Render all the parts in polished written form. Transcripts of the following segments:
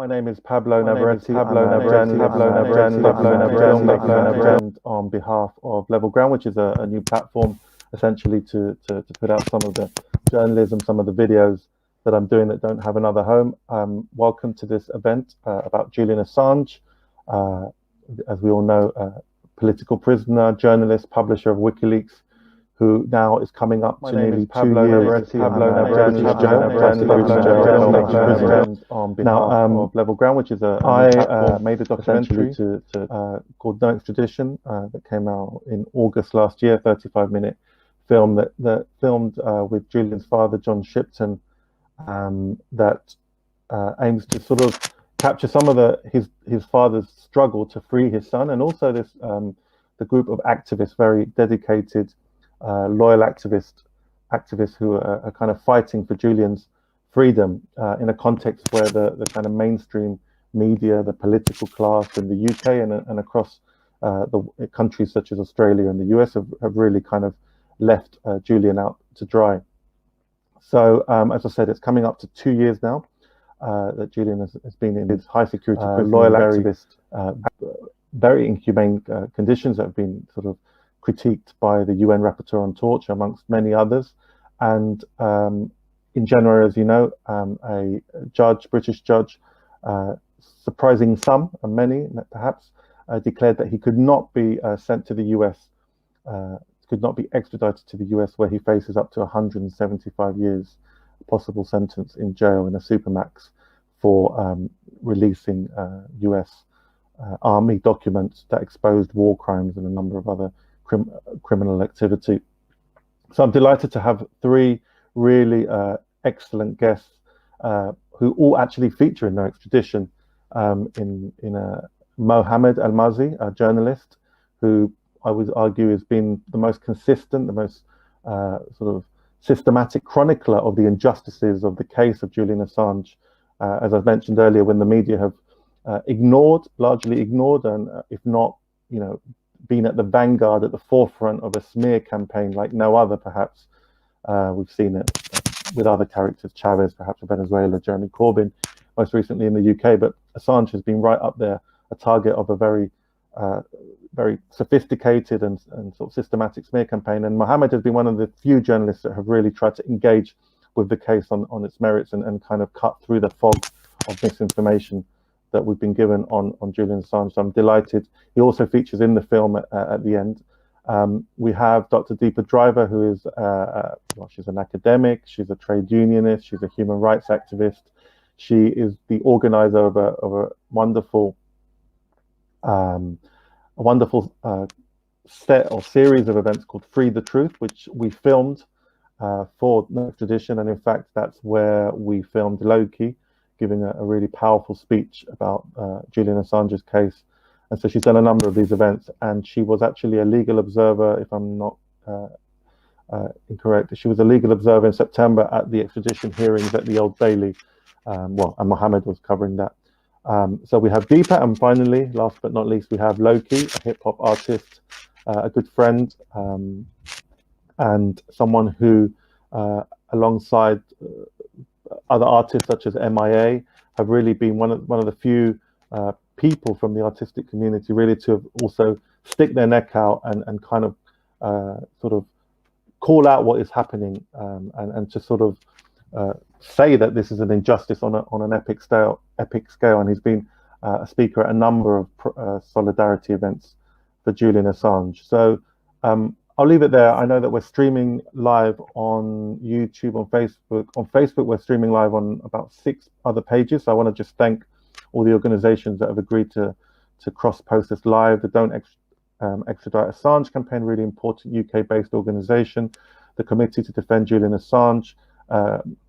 My name is Pablo My name is Navarrete. Pablo I'm a Navarrete. journalist on behalf of Level Ground, which is a new platform essentially to put out some of the journalism, some of the videos that I'm doing that don't have another home. Welcome to this event about Julian Assange. As we all know, political prisoner, journalist, publisher of WikiLeaks, who now is coming up to nearly 2 years on behalf of Level Ground, which is I made a documentary called No Extradition that came out in August last year, 35-minute film that filmed with Julian's father, John Shipton, that aims to sort of capture some of his father's struggle to free his son, and also this the group of activists, very dedicated, loyal activists who are kind of fighting for Julian's freedom in a context where the kind of mainstream media, the political class in the UK and across the countries such as Australia and the US have really kind of left Julian out to dry. So as I said, it's coming up to 2 years now that Julian has been in his high security prison, loyal activist, very inhumane conditions that have been sort of critiqued by the UN Rapporteur on Torture, amongst many others. And in January, as you know, a British judge, surprising some and many perhaps, declared that he could not be sent to the US, could not be extradited to the US, where he faces up to 175 years possible sentence in jail in a supermax for releasing US army documents that exposed war crimes and a number of other criminal activity. So I'm delighted to have three really excellent guests who all actually feature in No Extradition. In Mohammed Al-Mazi, a journalist who I would argue has been the most consistent, the most sort of systematic chronicler of the injustices of the case of Julian Assange. As I've mentioned earlier, when the media have largely ignored, and if not, been at the vanguard, at the forefront of a smear campaign like no other, perhaps. We've seen it with other characters, Chavez, perhaps, of Venezuela, Jeremy Corbyn, most recently in the UK. But Assange has been right up there, a target of a very sophisticated and sort of systematic smear campaign. And Mohammed has been one of the few journalists that have really tried to engage with the case on its merits and kind of cut through the fog of misinformation that we've been given on Julian Assange. So I'm delighted. He also features in the film at the end. We have Dr. Deepa Driver, who is, she's an academic, she's a trade unionist, she's a human rights activist. She is the organizer of a wonderful set or series of events called Free the Truth, which we filmed for No Extradition. And in fact, that's where we filmed Loki giving a really powerful speech about Julian Assange's case. And so she's done a number of these events, and she was actually a legal observer, if I'm not incorrect. She was a legal observer in September at the extradition hearings at the Old Bailey. And Mohammed was covering that. So we have Deepa, and finally, last but not least, we have Loki, a hip-hop artist, a good friend, and someone who, alongside other artists such as MIA, have really been one of the few people from the artistic community really to have also stick their neck out and kind of sort of call out what is happening, and to sort of say that this is an injustice on an epic scale. And he's been a speaker at a number of solidarity events for Julian Assange. So I'll leave it there. I know that we're streaming live on YouTube, on Facebook. On Facebook, we're streaming live on about 6 other pages. So I want to just thank all the organizations that have agreed to cross-post this live. The Don't Extradite Assange campaign, really important UK-based organization. The Committee to Defend Julian Assange,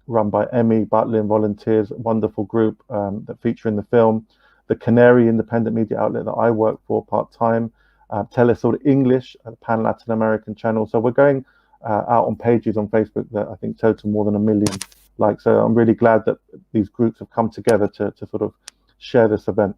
run by Emmy Butlin volunteers, a wonderful group that feature in the film. The Canary independent media outlet that I work for part-time. Telesur English, a pan-Latin American channel. So we're going out on pages on Facebook that I think total more than 1 million likes. So I'm really glad that these groups have come together to sort of share this event.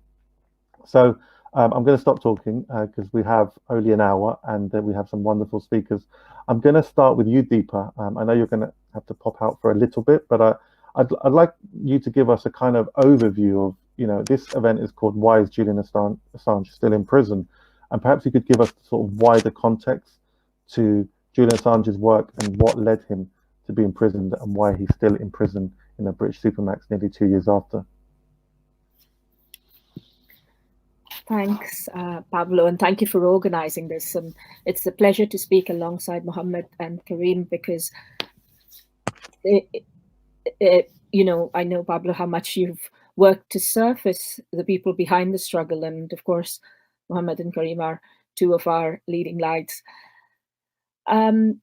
So I'm going to stop talking because we have only an hour and then we have some wonderful speakers. I'm going to start with you, Deepa. I know you're going to have to pop out for a little bit, but I'd like you to give us a kind of overview this event is called "Why is Julian Assange still in prison?" And perhaps you could give us sort of wider context to Julian Assange's work and what led him to be imprisoned and why he's still in prison in a British supermax nearly 2 years after. Thanks, Pablo, and thank you for organizing this. And it's a pleasure to speak alongside Mohammed and Karim, because I know, Pablo, how much you've worked to surface the people behind the struggle. And of course, Mohammed and Karim are two of our leading lights. When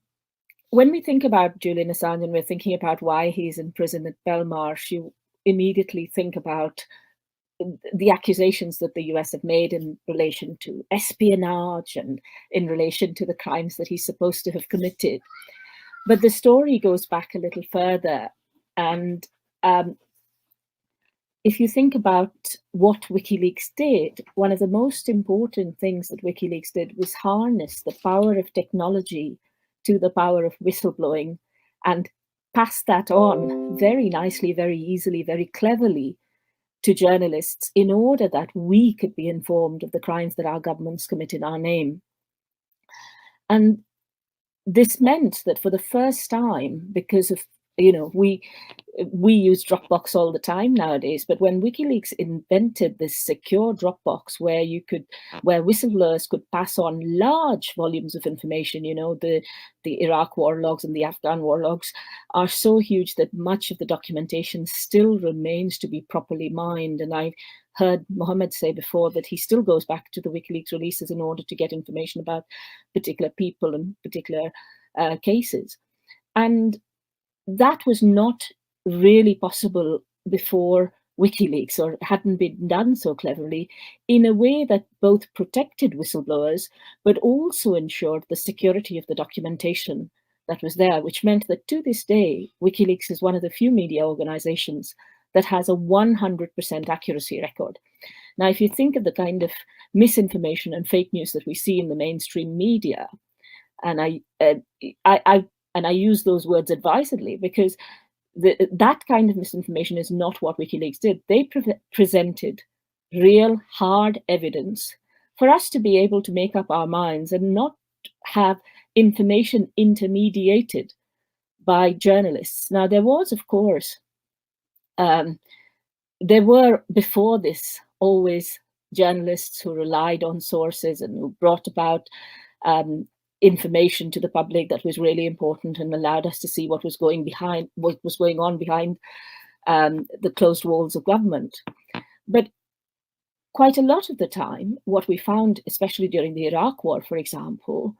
we think about Julian Assange and we're thinking about why he's in prison at Belmarsh, you immediately think about the accusations that the US have made in relation to espionage and in relation to the crimes that he's supposed to have committed. But the story goes back a little further. And if you think about what WikiLeaks did, one of the most important things that WikiLeaks did was harness the power of technology to the power of whistleblowing and pass that on very nicely, very easily, very cleverly to journalists in order that we could be informed of the crimes that our governments commit in our name. And this meant that for the first time, because of, we use Dropbox all the time nowadays, but when WikiLeaks invented this secure Dropbox where whistleblowers could pass on large volumes of information, the Iraq war logs and the Afghan war logs are so huge that much of the documentation still remains to be properly mined. And I heard Mohammed say before that he still goes back to the WikiLeaks releases in order to get information about particular people and particular cases. And that was not really possible before WikiLeaks, or hadn't been done so cleverly, in a way that both protected whistleblowers, but also ensured the security of the documentation that was there, which meant that to this day, WikiLeaks is one of the few media organizations that has a 100% accuracy record. Now, if you think of the kind of misinformation and fake news that we see in the mainstream media, and I use those words advisedly because that kind of misinformation is not what WikiLeaks did. They presented real hard evidence for us to be able to make up our minds and not have information intermediated by journalists. Now, there was, of course, there were before this always journalists who relied on sources and who brought about information to the public that was really important and allowed us to see what was going on behind the closed walls of government. But quite a lot of the time, what we found, especially during the Iraq war, for example,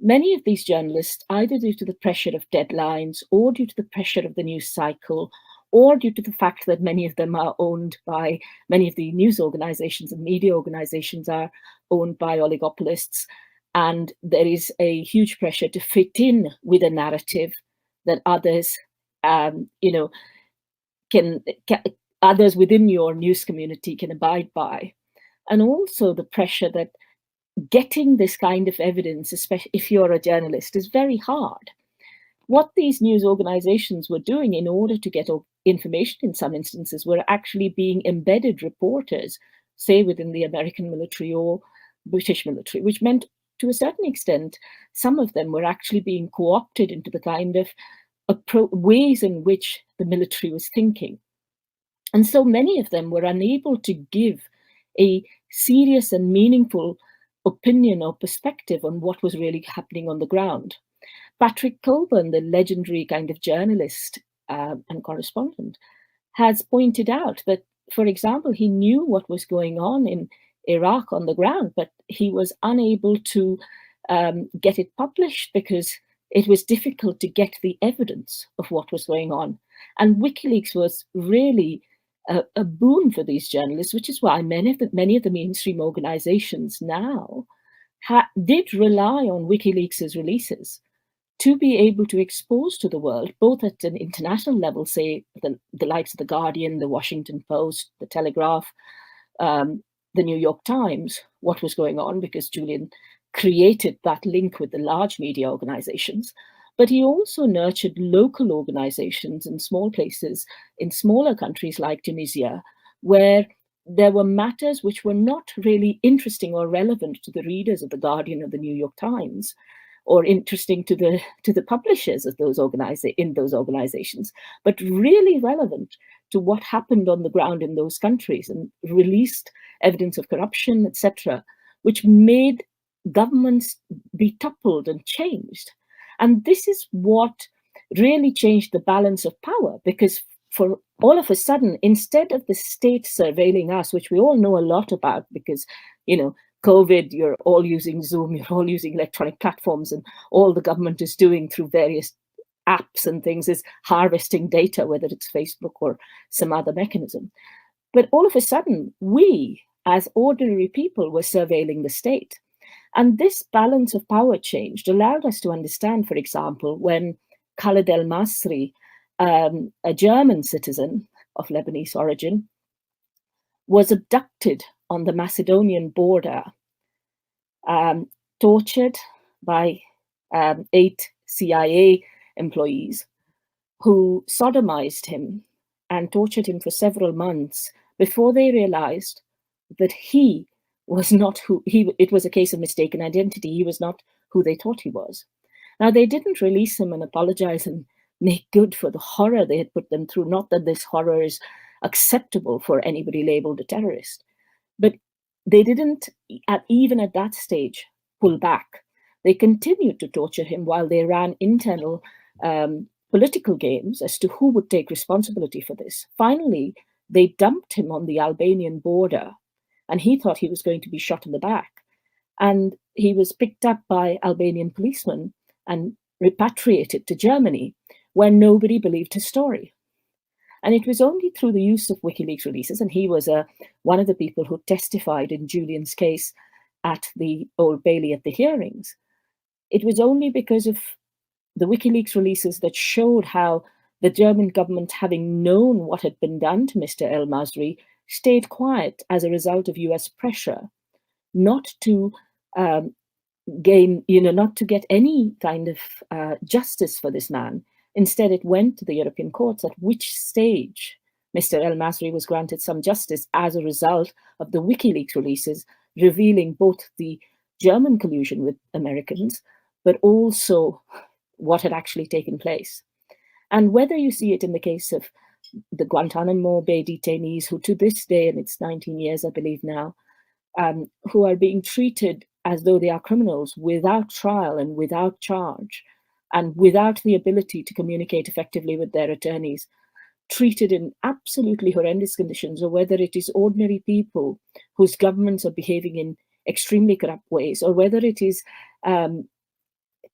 many of these journalists, either due to the pressure of deadlines or due to the pressure of the news cycle, or due to the fact that many of them are owned by, many of the news organizations and media organizations are owned by oligopolists, and there is a huge pressure to fit in with a narrative that others, others within your news community can abide by. And also the pressure that getting this kind of evidence, especially if you're a journalist, is very hard. What these news organizations were doing in order to get information in some instances were actually being embedded reporters, say within the American military or British military, which meant to a certain extent, some of them were actually being co-opted into the kind of ways in which the military was thinking. And so many of them were unable to give a serious and meaningful opinion or perspective on what was really happening on the ground. Patrick Colburn, the legendary kind of journalist and correspondent, has pointed out that, for example, he knew what was going on in Iraq on the ground, but he was unable to get it published because it was difficult to get the evidence of what was going on. And WikiLeaks was really a boon for these journalists, which is why many of the mainstream organizations now did rely on WikiLeaks' releases to be able to expose to the world, both at an international level, say the likes of The Guardian, The Washington Post, The Telegraph, The New York Times, what was going on, because Julian created that link with the large media organizations. But he also nurtured local organizations in small places, in smaller countries like Tunisia, where there were matters which were not really interesting or relevant to the readers of The Guardian or the New York Times, or interesting to the publishers of those organizations, but really relevant to what happened on the ground in those countries, and released evidence of corruption, etc., which made governments be toppled and changed. And this is what really changed the balance of power, because for all of a sudden, instead of the state surveilling us, which we all know a lot about, because, COVID, you're all using Zoom, you're all using electronic platforms, and all the government is doing through various apps and things is harvesting data, whether it's Facebook or some other mechanism. But all of a sudden, we, as ordinary people, were surveilling the state. And this balance of power changed, allowed us to understand, for example, when Khaled El-Masri, a German citizen of Lebanese origin, was abducted on the Macedonian border, tortured by 8 CIA employees who sodomized him and tortured him for several months before they realized that he was not it was a case of mistaken identity. He was not who they thought he was. Now, they didn't release him and apologize and make good for the horror they had put them through. Not that this horror is acceptable for anybody labeled a terrorist, but they didn't, even at that stage, pull back. They continued to torture him while they ran internal political games as to who would take responsibility for this. Finally, they dumped him on the Albanian border, and he thought he was going to be shot in the back. And he was picked up by Albanian policemen and repatriated to Germany, where nobody believed his story. And it was only through the use of WikiLeaks releases, and he was one of the people who testified in Julian's case at the Old Bailey at the hearings. It was only because of the WikiLeaks releases that showed how the German government, having known what had been done to Mr. El-Masri, stayed quiet as a result of US pressure, not to not to get any kind of justice for this man. Instead, it went to the European courts, at which stage Mr. El-Masri was granted some justice as a result of the WikiLeaks releases, revealing both the German collusion with Americans, but also what had actually taken place. And whether you see it in the case of the Guantanamo Bay detainees, who to this day, and it's 19 years, I believe now, who are being treated as though they are criminals without trial and without charge, and without the ability to communicate effectively with their attorneys, treated in absolutely horrendous conditions, or whether it is ordinary people whose governments are behaving in extremely corrupt ways, or whether it is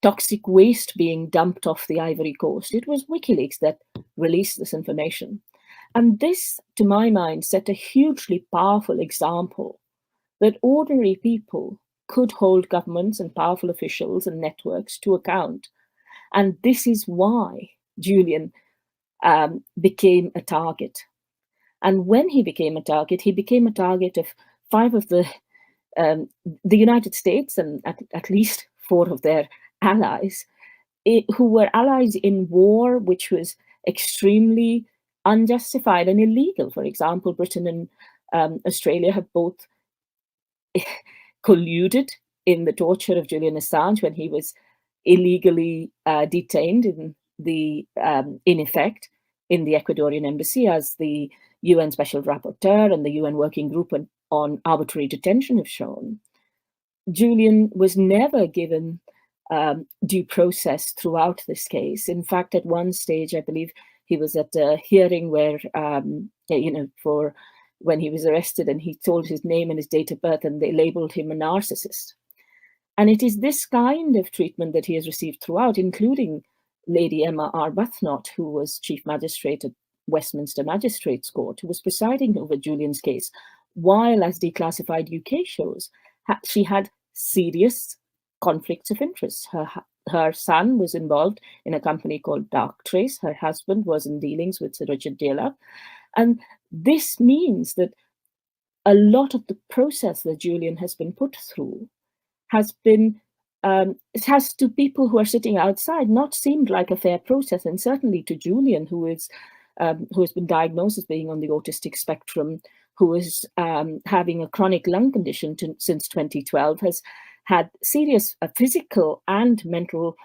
toxic waste being dumped off the Ivory Coast. It was WikiLeaks that released this information. And this, to my mind, set a hugely powerful example that ordinary people could hold governments and powerful officials and networks to account. And this is why Julian became a target. And when he became a target of 5 of the United States and at least 4 of their allies, who were allies in war, which was extremely unjustified and illegal. For example, Britain and Australia have both colluded in the torture of Julian Assange when he was illegally detained in effect in the Ecuadorian embassy, as the UN Special Rapporteur and the UN Working Group on Arbitrary Detention have shown. Julian was never given due process throughout this case. In fact, at one stage, I believe he was at a hearing where, for when he was arrested, and he told his name and his date of birth, and they labeled him a narcissist. And it is this kind of treatment that he has received throughout, including Lady Emma Arbuthnot, who was Chief Magistrate at Westminster Magistrates Court, who was presiding over Julian's case, while, as Declassified UK shows, she had serious conflicts of interest. Her son was involved in a company called Darktrace. Her husband was in dealings with Sir Richard Daley. And this means that a lot of the process that Julian has been put through has been, it has, to people who are sitting outside, not seemed like a fair process. And certainly to Julian, who has been diagnosed as being on the autistic spectrum, who is having a chronic lung condition since 2012, has had serious physical and mental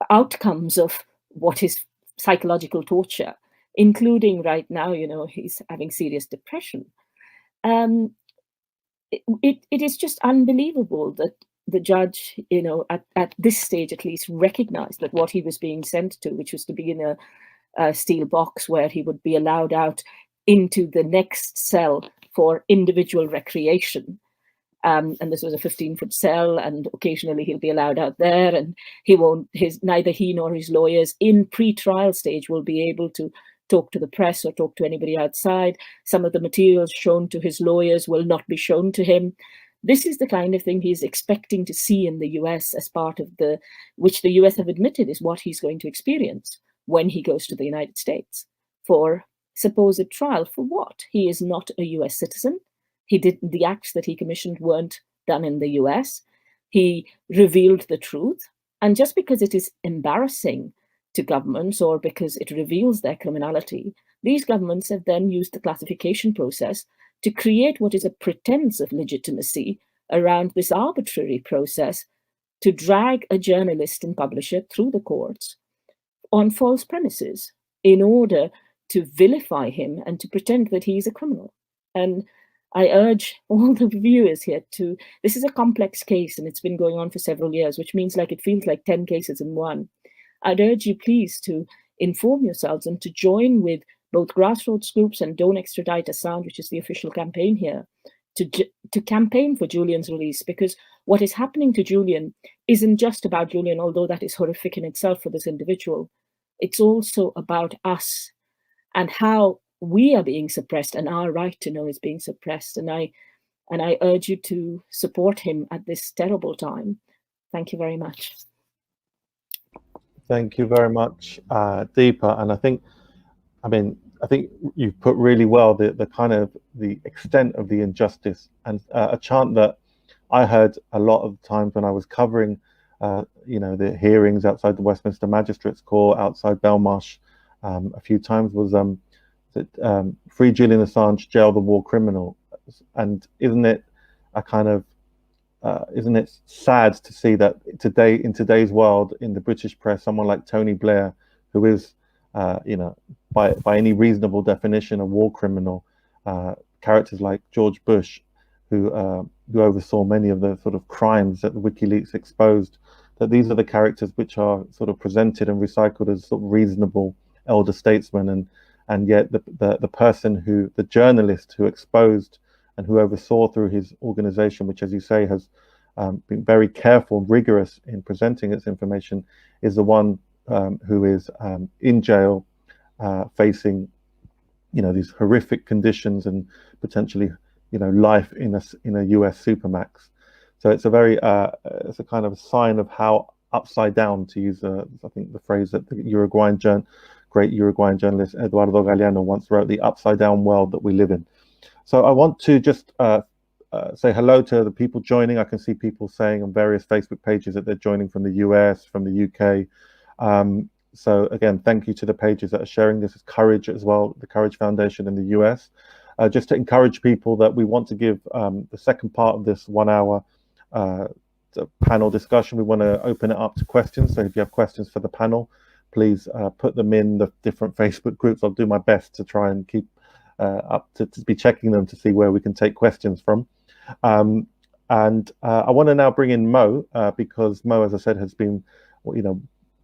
outcomes of what is psychological torture, including right now, he's having serious depression. It is just unbelievable that the judge, at this stage at least, recognized that what he was being sent to, which was to be in a steel box where he would be allowed out into the next cell for individual recreation. And this was a 15-foot cell, and occasionally he'll be allowed out there, and neither he nor his lawyers in pre-trial stage will be able to talk to the press or talk to anybody outside. Some of the materials shown to his lawyers will not be shown to him. This is the kind of thing he's expecting to see in the US as part of which the US have admitted is what he's going to experience when he goes to the United States for supposed trial. For what? He is not a US citizen. The acts that he commissioned weren't done in the US. He revealed the truth. And just because it is embarrassing to governments or because it reveals their criminality, these governments have then used the classification process to create what is a pretense of legitimacy around this arbitrary process to drag a journalist and publisher through the courts on false premises in order to vilify him and to pretend that he's a criminal. And I urge all the viewers here this is a complex case and it's been going on for several years, which means it feels like 10 cases in one. I'd urge you please to inform yourselves and to join with both grassroots groups and Don't Extradite Assange, which is the official campaign here, to campaign for Julian's release, because what is happening to Julian isn't just about Julian, although that is horrific in itself for this individual. It's also about us and how we are being suppressed, and our right to know is being suppressed. And I urge you to support him at this terrible time. Thank you very much. Thank you very much, Deepa. And I think you've put really well the kind of the extent of the injustice, and a chant that I heard a lot of times when I was covering, the hearings outside the Westminster Magistrates Court, outside Belmarsh, a few times was that free Julian Assange, jail the war criminal. And isn't it isn't it sad to see that in today's world, in the British press, someone like Tony Blair, who is by any reasonable definition a war criminal, characters like George Bush, who oversaw many of the sort of crimes that the WikiLeaks exposed, that these are the characters which are sort of presented and recycled as sort of reasonable elder statesmen, and yet the journalist who exposed and who oversaw through his organization, which, as you say, has been very careful, rigorous in presenting its information, is the one who is in jail, facing, these horrific conditions and potentially, life in a US supermax. So it's it's a kind of sign of how upside down, to use I think the phrase that the great Uruguayan journalist Eduardo Galeano once wrote, the upside down world that we live in. So I want to just say hello to the people joining. I can see people saying on various Facebook pages that they're joining from the US, from the UK. So again, thank you to the pages that are sharing this. Is Courage as well, the Courage Foundation in the US. Just to encourage people that we want to give the second part of this 1 hour panel discussion. We want to open it up to questions. So if you have questions for the panel, please put them in the different Facebook groups. I'll do my best to try and keep up to be checking them to see where we can take questions from. And I want to now bring in Mo, because Mo, as I said, has been,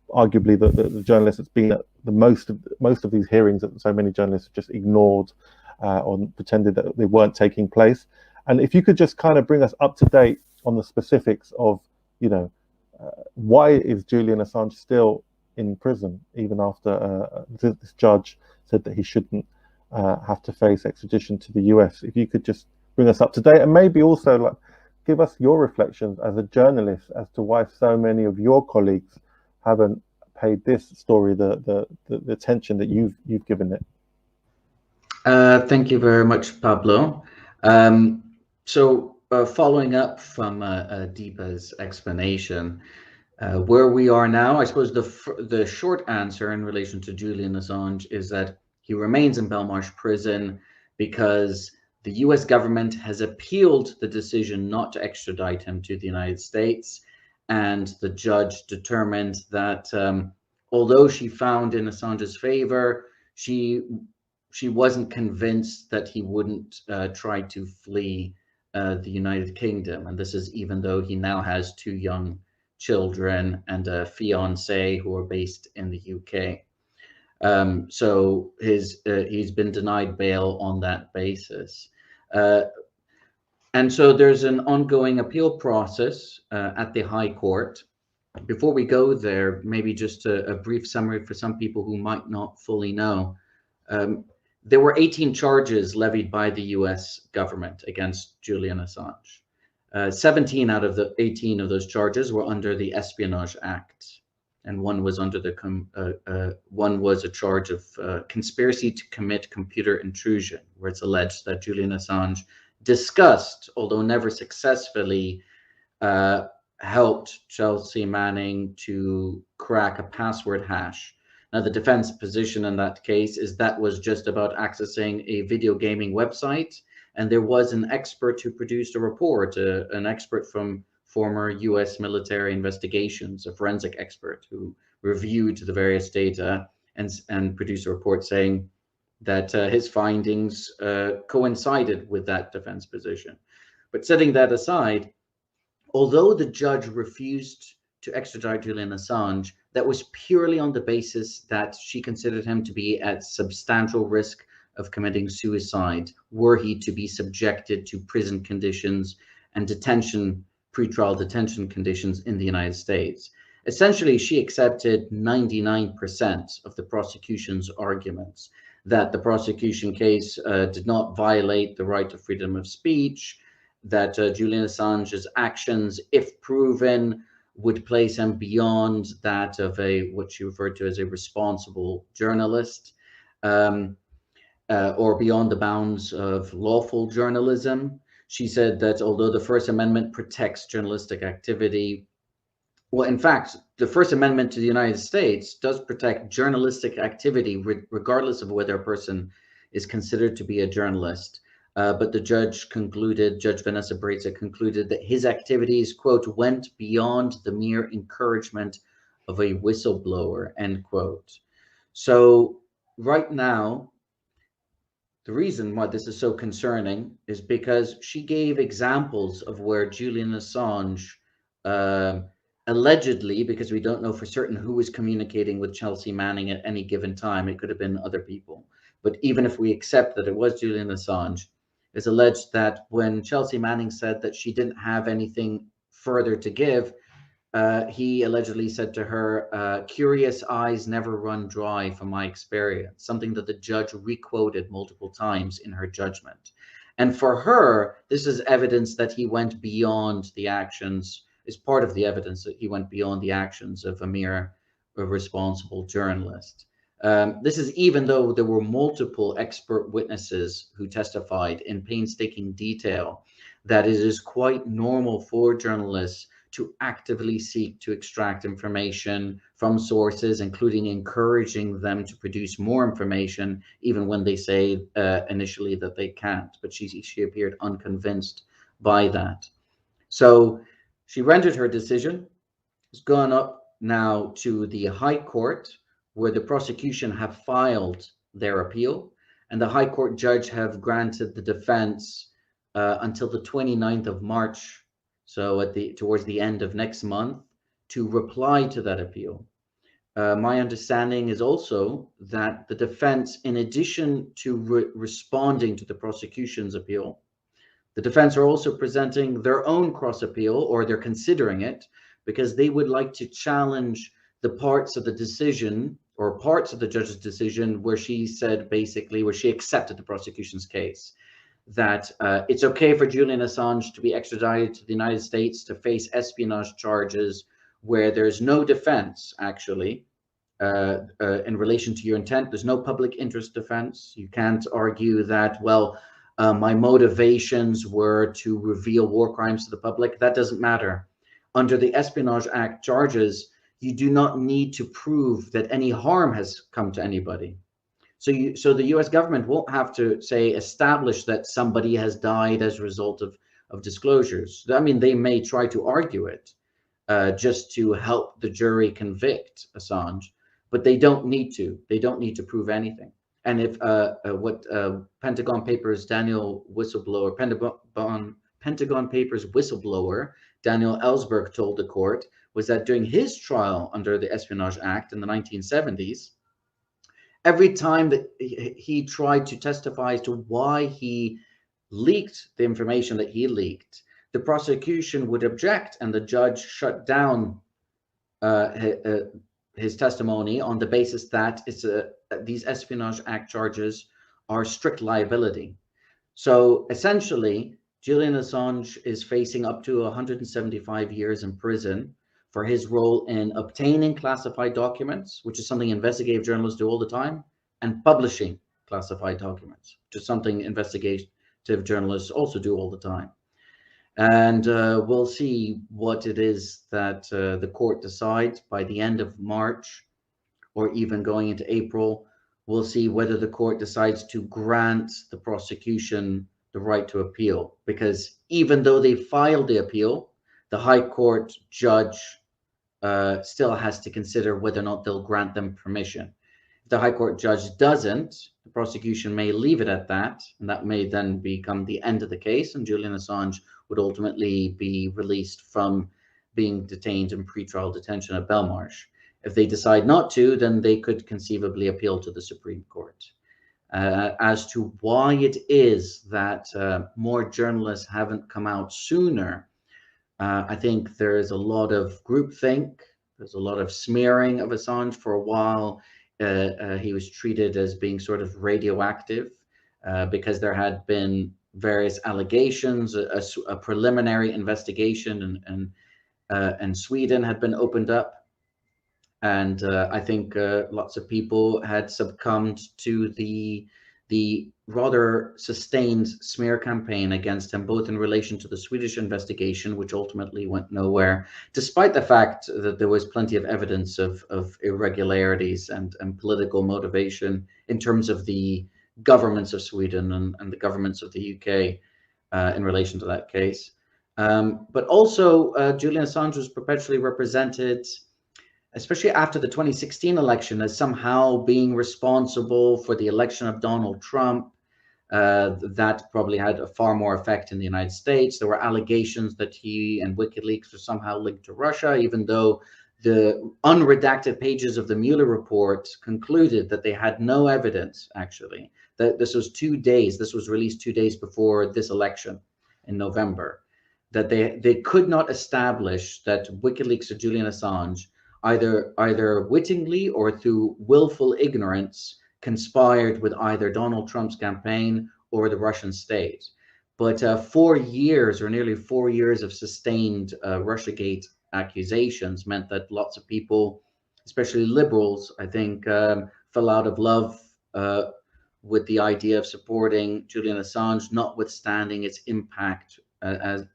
arguably the journalist that's been at the most of these hearings that so many journalists have just ignored or pretended that they weren't taking place. And if you could just kind of bring us up to date on the specifics of, why is Julian Assange still in prison, even after this judge said that he shouldn't have to face extradition to the US. If you could just bring us up to date, and maybe also give us your reflections as a journalist as to why so many of your colleagues haven't paid this story the attention that you've given it. Thank you very much, Pablo. Following up from Deepa's explanation, where we are now, I suppose the short answer in relation to Julian Assange is that He remains in Belmarsh prison because the US government has appealed the decision not to extradite him to the United States, and the judge determined that although she found in Assange's favor, she wasn't convinced that he wouldn't try to flee the United Kingdom. And this is even though he now has 2 young children and a fiancée who are based in the UK. So he's been denied bail on that basis. And so there's an ongoing appeal process at the High Court. Before we go there, maybe just a brief summary for some people who might not fully know. There were 18 charges levied by the US government against Julian Assange. 17 out of the 18 of those charges were under the Espionage Act, and one was under the one was a charge of conspiracy to commit computer intrusion, where it's alleged that Julian Assange discussed, although never successfully, helped Chelsea Manning to crack a password hash. Now, the defense position in that case is that was just about accessing a video gaming website, and there was an expert who produced a report, an expert from former US military investigations, a forensic expert who reviewed the various data and produced a report saying that his findings coincided with that defense position. But setting that aside, although the judge refused to extradite Julian Assange, that was purely on the basis that she considered him to be at substantial risk of committing suicide were he to be subjected to prison conditions and pretrial detention conditions in the United States. Essentially, she accepted 99% of the prosecution's arguments that the prosecution case did not violate the right to freedom of speech, that Julian Assange's actions, if proven, would place him beyond that of what she referred to as a responsible journalist, or beyond the bounds of lawful journalism. She said that although the First Amendment protects journalistic activity, well, in fact, the First Amendment to the United States does protect journalistic activity, regardless of whether a person is considered to be a journalist. But the judge concluded, Judge Vanessa Breza concluded that his activities, quote, went beyond the mere encouragement of a whistleblower, end quote. So right now, the reason why this is so concerning is because she gave examples of where Julian Assange allegedly, because we don't know for certain who was communicating with Chelsea Manning at any given time, it could have been other people. But even if we accept that it was Julian Assange, it's alleged that when Chelsea Manning said that she didn't have anything further to give, he allegedly said to her, "Curious eyes never run dry from my experience," something that the judge requoted multiple times in her judgment. And for her, this is evidence that he went beyond the actions, is part of the evidence that he went beyond the actions of a mere responsible journalist. This is even though there were multiple expert witnesses who testified in painstaking detail that it is quite normal for journalists to actively seek to extract information from sources, including encouraging them to produce more information, even when they say initially that they can't. But she appeared unconvinced by that. So she rendered her decision. It's gone up now to the High Court, where the prosecution have filed their appeal, and the High Court judge have granted the defense until the 29th of March, so towards the end of next month, to reply to that appeal. My understanding is also that the defense, in addition to responding to the prosecution's appeal, the defense are also presenting their own cross appeal, or they're considering it, because they would like to challenge the parts of the decision or parts of the judge's decision where she said basically, where she accepted the prosecution's case, that it's okay for Julian Assange to be extradited to the United States to face espionage charges where there's no defense, actually, in relation to your intent. There's no public interest defense. You can't argue that, well, my motivations were to reveal war crimes to the public. That doesn't matter. Under the Espionage Act charges, you do not need to prove that any harm has come to anybody. So the U.S. government won't have to say establish that somebody has died as a result of disclosures. I mean, they may try to argue it just to help the jury convict Assange, but they don't need to. They don't need to prove anything. And if what Pentagon Papers Pentagon Papers whistleblower Daniel Ellsberg told the court was that during his trial under the Espionage Act in the 1970s, every time that he tried to testify as to why he leaked the information that he leaked, the prosecution would object, and the judge shut down his testimony on the basis that these Espionage Act charges are strict liability. So essentially, Julian Assange is facing up to 175 years in prison for his role in obtaining classified documents, which is something investigative journalists do all the time, and publishing classified documents, which is something investigative journalists also do all the time. And we'll see what it is that the court decides by the end of March, or even going into April. We'll see whether the court decides to grant the prosecution the right to appeal, because even though they filed the appeal, the High Court judge still has to consider whether or not they'll grant them permission. If the High Court judge doesn't, the prosecution may leave it at that, and that may then become the end of the case, and Julian Assange would ultimately be released from being detained in pretrial detention at Belmarsh. If they decide not to, then they could conceivably appeal to the Supreme Court. As to why it is that more journalists haven't come out sooner, I think there is a lot of groupthink. There's a lot of smearing of Assange. For a while, he was treated as being sort of radioactive because there had been various allegations. A preliminary investigation and Sweden had been opened up. And I think lots of people had succumbed to the rather sustained smear campaign against him, both in relation to the Swedish investigation, which ultimately went nowhere, despite the fact that there was plenty of evidence of irregularities and political motivation in terms of the governments of Sweden and the governments of the UK in relation to that case. But also, Julian Assange was perpetually represented, especially after the 2016 election, as somehow being responsible for the election of Donald Trump. That probably had a far more effect in the United States. There were allegations that he and WikiLeaks were somehow linked to Russia, even though the unredacted pages of the Mueller report concluded that they had no evidence, actually. That this was released 2 days before this election in November, that they could not establish that WikiLeaks or Julian Assange either wittingly or through willful ignorance conspired with either Donald Trump's campaign or the Russian state. But 4 years, or nearly 4 years, of sustained Russiagate accusations meant that lots of people, especially liberals, I think, fell out of love with the idea of supporting Julian Assange, notwithstanding its impact as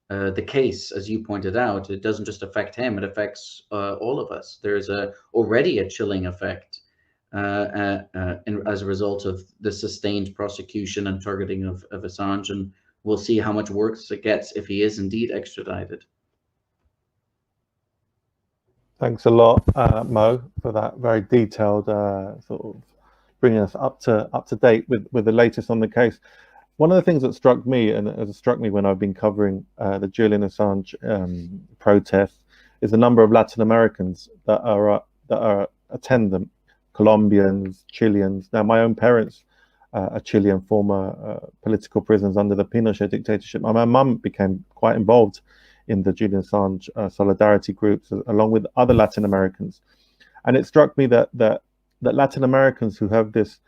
the case, as you pointed out. It doesn't just affect him, it affects all of us. There's already a chilling effect as a result of the sustained prosecution and targeting of Assange, and we'll see how much worse it gets if he is indeed extradited. Thanks a lot, Mo, for that very detailed sort of bringing us up to date with the latest on the case. One of the things that struck me, and it has struck me when I've been covering the Julian Assange protests, is the number of Latin Americans that are attendant, Colombians, Chileans. Now, my own parents are Chilean, former political prisoners under the Pinochet dictatorship. My mum became quite involved in the Julian Assange solidarity groups, along with other Latin Americans. And it struck me that Latin Americans who have this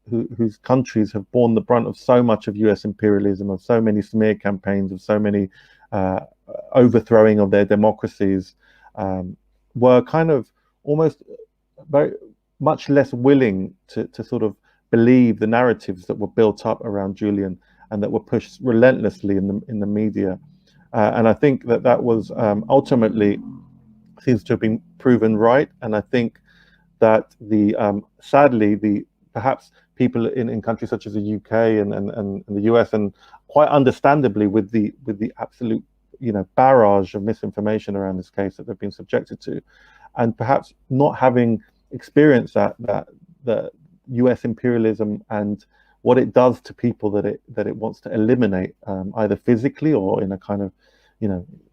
whose countries have borne the brunt of so much of US imperialism, of so many smear campaigns, of so many overthrowing of their democracies, were kind of almost very much less willing to sort of believe the narratives that were built up around Julian and that were pushed relentlessly in the media. And I think that was ultimately seems to have been proven right. And I think that the sadly perhaps people in countries such as the UK and the US, and quite understandably with the absolute barrage of misinformation around this case that they've been subjected to, and perhaps not having experienced that the US imperialism and what it does to people that it wants to eliminate, either physically or in a kind of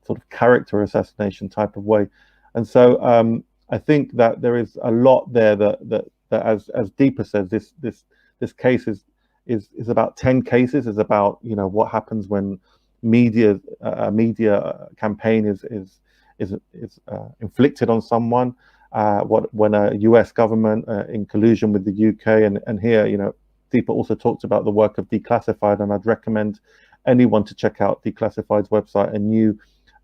sort of character assassination type of way. And so I think that there is a lot there that as Deepa says, this case is about 10 cases. Is about what happens when media campaign is inflicted on someone, when a US government in collusion with the UK, and here Deepa also talked about the work of Declassified, and I'd recommend anyone to check out Declassified's website, a new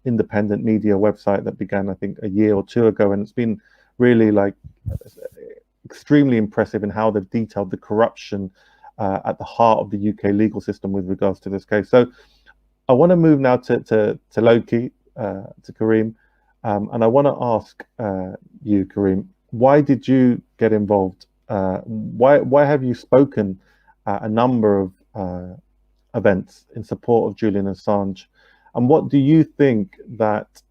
independent media website that began I think a year or two ago, and it's been really extremely impressive in how they've detailed the corruption at the heart of the UK legal system with regards to this case. So I want to move now to Loki, to Karim, and I want to ask you, Karim, why did you get involved? Why have you spoken at a number of events in support of Julian Assange? And what do you think that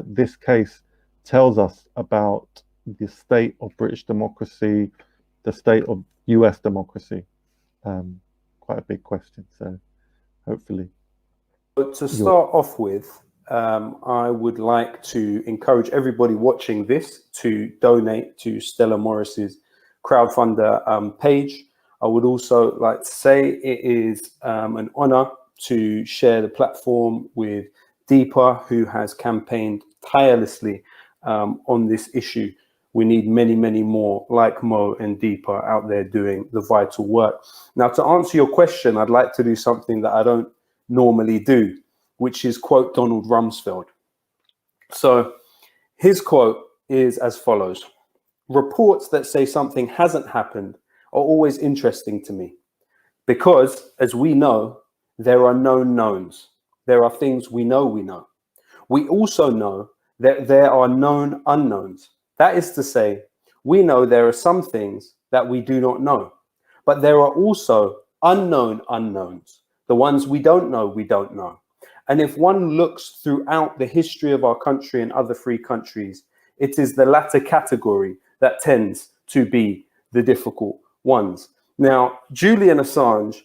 this case tells us about the state of British democracy, the state of US democracy? Quite a big question, so hopefully. But to start off with, I would like to encourage everybody watching this to donate to Stella Morris's crowdfunder page. I would also like to say it is an honor to share the platform with Deepa, who has campaigned tirelessly on this issue. We need many, many more like Mo and Deepa out there doing the vital work. Now, to answer your question, I'd like to do something that I don't normally do, which is quote Donald Rumsfeld. So his quote is as follows: "Reports that say something hasn't happened are always interesting to me, because, as we know, there are known knowns. There are things we know we know. We also know that there are known unknowns. That is to say, we know there are some things that we do not know, but there are also unknown unknowns, the ones we don't know. And if one looks throughout the history of our country and other free countries, it is the latter category that tends to be the difficult ones." Now, Julian Assange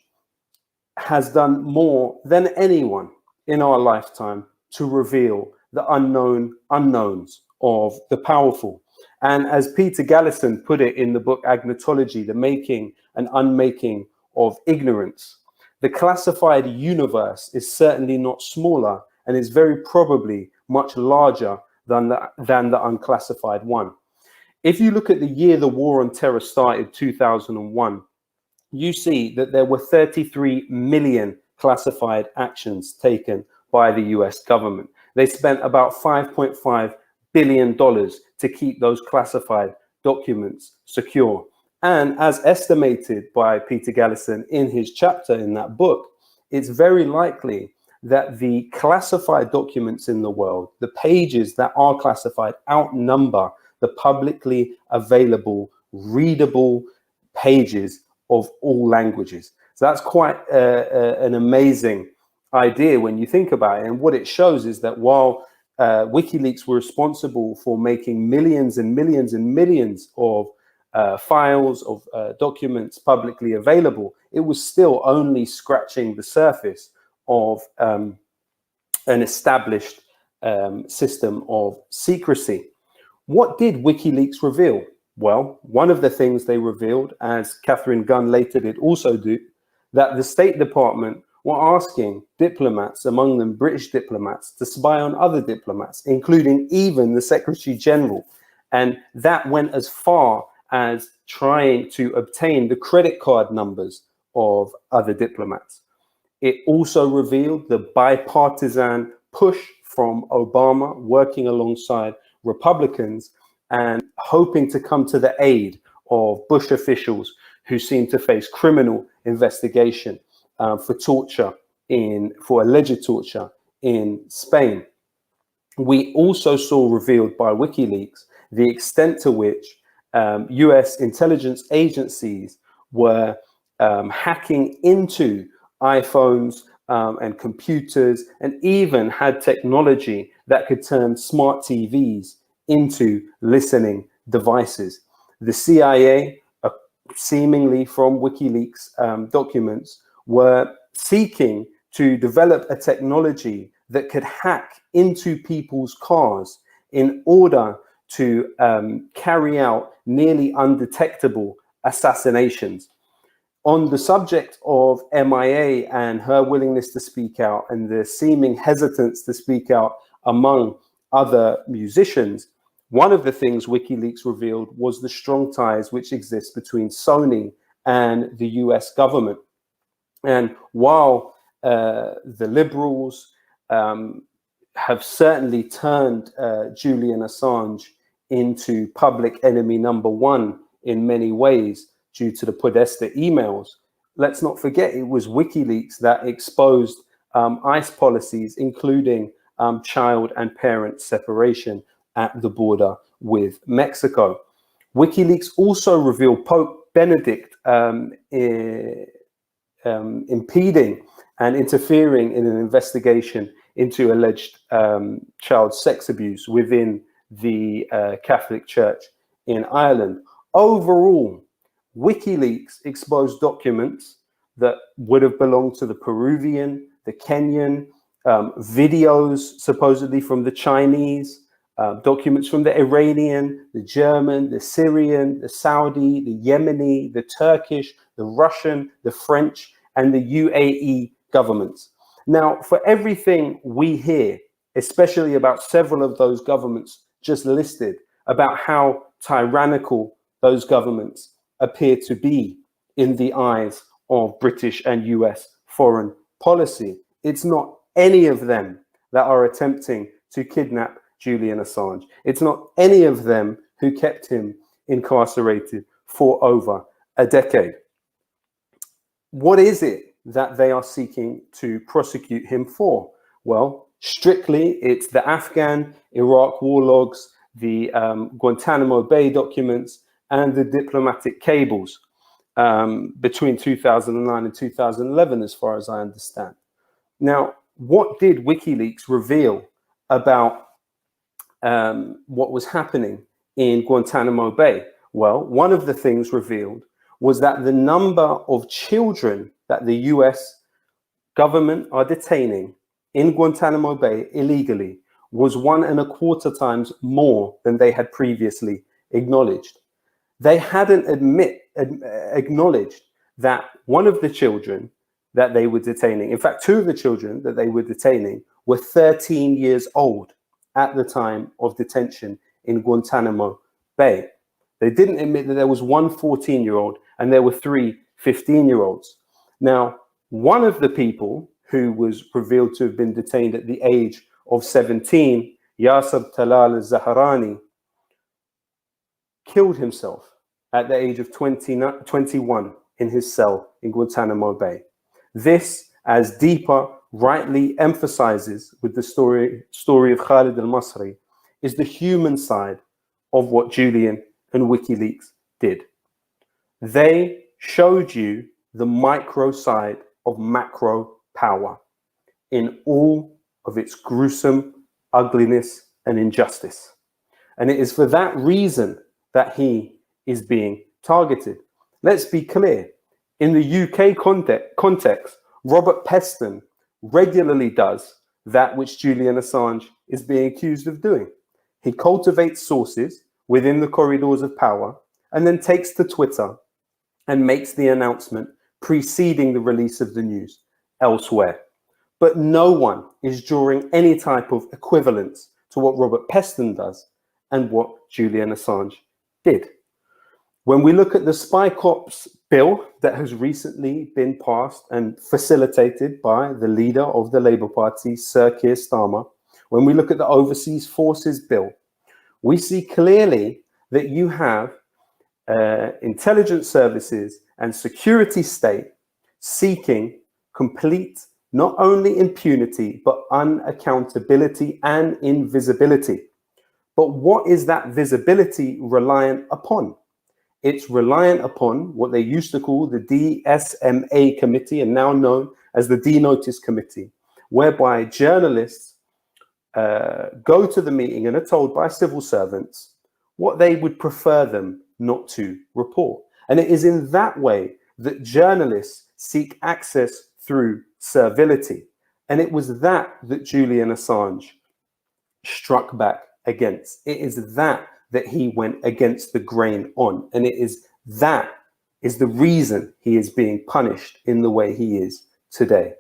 has done more than anyone in our lifetime to reveal the unknown unknowns of the powerful. And as Peter Gallison put it in the book Agnotology, The Making and Unmaking of Ignorance, the classified universe is certainly not smaller and is very probably much larger than the unclassified one. If you look at the year the war on terror started, 2001, you see that there were 33 million classified actions taken by the US government. They spent about $5.5 billion to keep those classified documents secure. And as estimated by Peter Gallison in his chapter in that book, it's very likely that the classified documents in the world, the pages that are classified, outnumber the publicly available, readable pages of all languages. So that's quite an amazing idea when you think about it. And what it shows is that while WikiLeaks were responsible for making millions and millions and millions of files of documents publicly available, it was still only scratching the surface of an established system of secrecy. What did WikiLeaks reveal? Well, one of the things they revealed, as Catherine Gunn later did also do, that the State Department were asking diplomats, among them British diplomats, to spy on other diplomats, including even the Secretary General. And that went as far as trying to obtain the credit card numbers of other diplomats. It also revealed the bipartisan push from Obama, working alongside Republicans and hoping to come to the aid of Bush officials who seem to face criminal investigation for torture, for alleged torture in Spain. We also saw revealed by WikiLeaks the extent to which US intelligence agencies were hacking into iPhones and computers, and even had technology that could turn smart TVs into listening devices. The CIA, seemingly from WikiLeaks documents, were seeking to develop a technology that could hack into people's cars in order to carry out nearly undetectable assassinations. On the subject of MIA and her willingness to speak out and the seeming hesitance to speak out among other musicians, one of the things WikiLeaks revealed was the strong ties which exist between Sony and the US government. And while the liberals have certainly turned Julian Assange into public enemy number one in many ways due to the Podesta emails, let's not forget it was WikiLeaks that exposed ICE policies, including child and parent separation at the border with Mexico. WikiLeaks also revealed Pope Benedict impeding and interfering in an investigation into alleged child sex abuse within the Catholic Church in Ireland. Overall, WikiLeaks exposed documents that would have belonged to the Peruvian, the Kenyan, videos supposedly from the Chinese, documents from the Iranian, the German, the Syrian, the Saudi, the Yemeni, the Turkish, the Russian, the French, and the UAE governments. Now, for everything we hear, especially about several of those governments just listed, about how tyrannical those governments appear to be in the eyes of British and US foreign policy, it's not any of them that are attempting to kidnap Julian Assange. It's not any of them who kept him incarcerated for over a decade. What is it that they are seeking to prosecute him for? Well, strictly, it's the Afghan, Iraq war logs, the Guantanamo Bay documents, and the diplomatic cables between 2009 and 2011, as far as I understand. Now, what did WikiLeaks reveal about what was happening in Guantanamo Bay? Well, one of the things revealed was that the number of children that the US government are detaining in Guantanamo Bay illegally was 1.25 times more than they had previously acknowledged. They hadn't acknowledged that one of the children that they were detaining, in fact, two of the children that they were detaining were 13 years old at the time of detention in Guantanamo Bay. They didn't admit that there was one 14-year-old and there were three 15-year-olds. Now, one of the people who was revealed to have been detained at the age of 17, Yasser Talal al-Zahrani, killed himself at the age of 21 in his cell in Guantanamo Bay. This, as Deepa rightly emphasizes with the story of Khalid al-Masri, is the human side of what Julian and WikiLeaks did. They showed you the micro side of macro power in all of its gruesome ugliness and injustice. And it is for that reason that he is being targeted. Let's be clear. In the UK context, Robert Peston regularly does that which Julian Assange is being accused of doing. He cultivates sources within the corridors of power and then takes to Twitter and makes the announcement preceding the release of the news elsewhere. But no one is drawing any type of equivalence to what Robert Peston does and what Julian Assange did. When we look at the Spy Cops bill that has recently been passed and facilitated by the leader of the Labour Party, Sir Keir Starmer, when we look at the Overseas Forces bill, we see clearly that you have intelligence services and security state seeking complete not only impunity, but unaccountability and invisibility. But what is that visibility reliant upon? It's reliant upon what they used to call the DSMA committee, and now known as the D-Notice committee, whereby journalists go to the meeting and are told by civil servants what they would prefer them not to report. And it is in that way that journalists seek access through servility. And it was that Julian Assange struck back against. It is that he went against the grain on. And it is that is the reason he is being punished in the way he is today.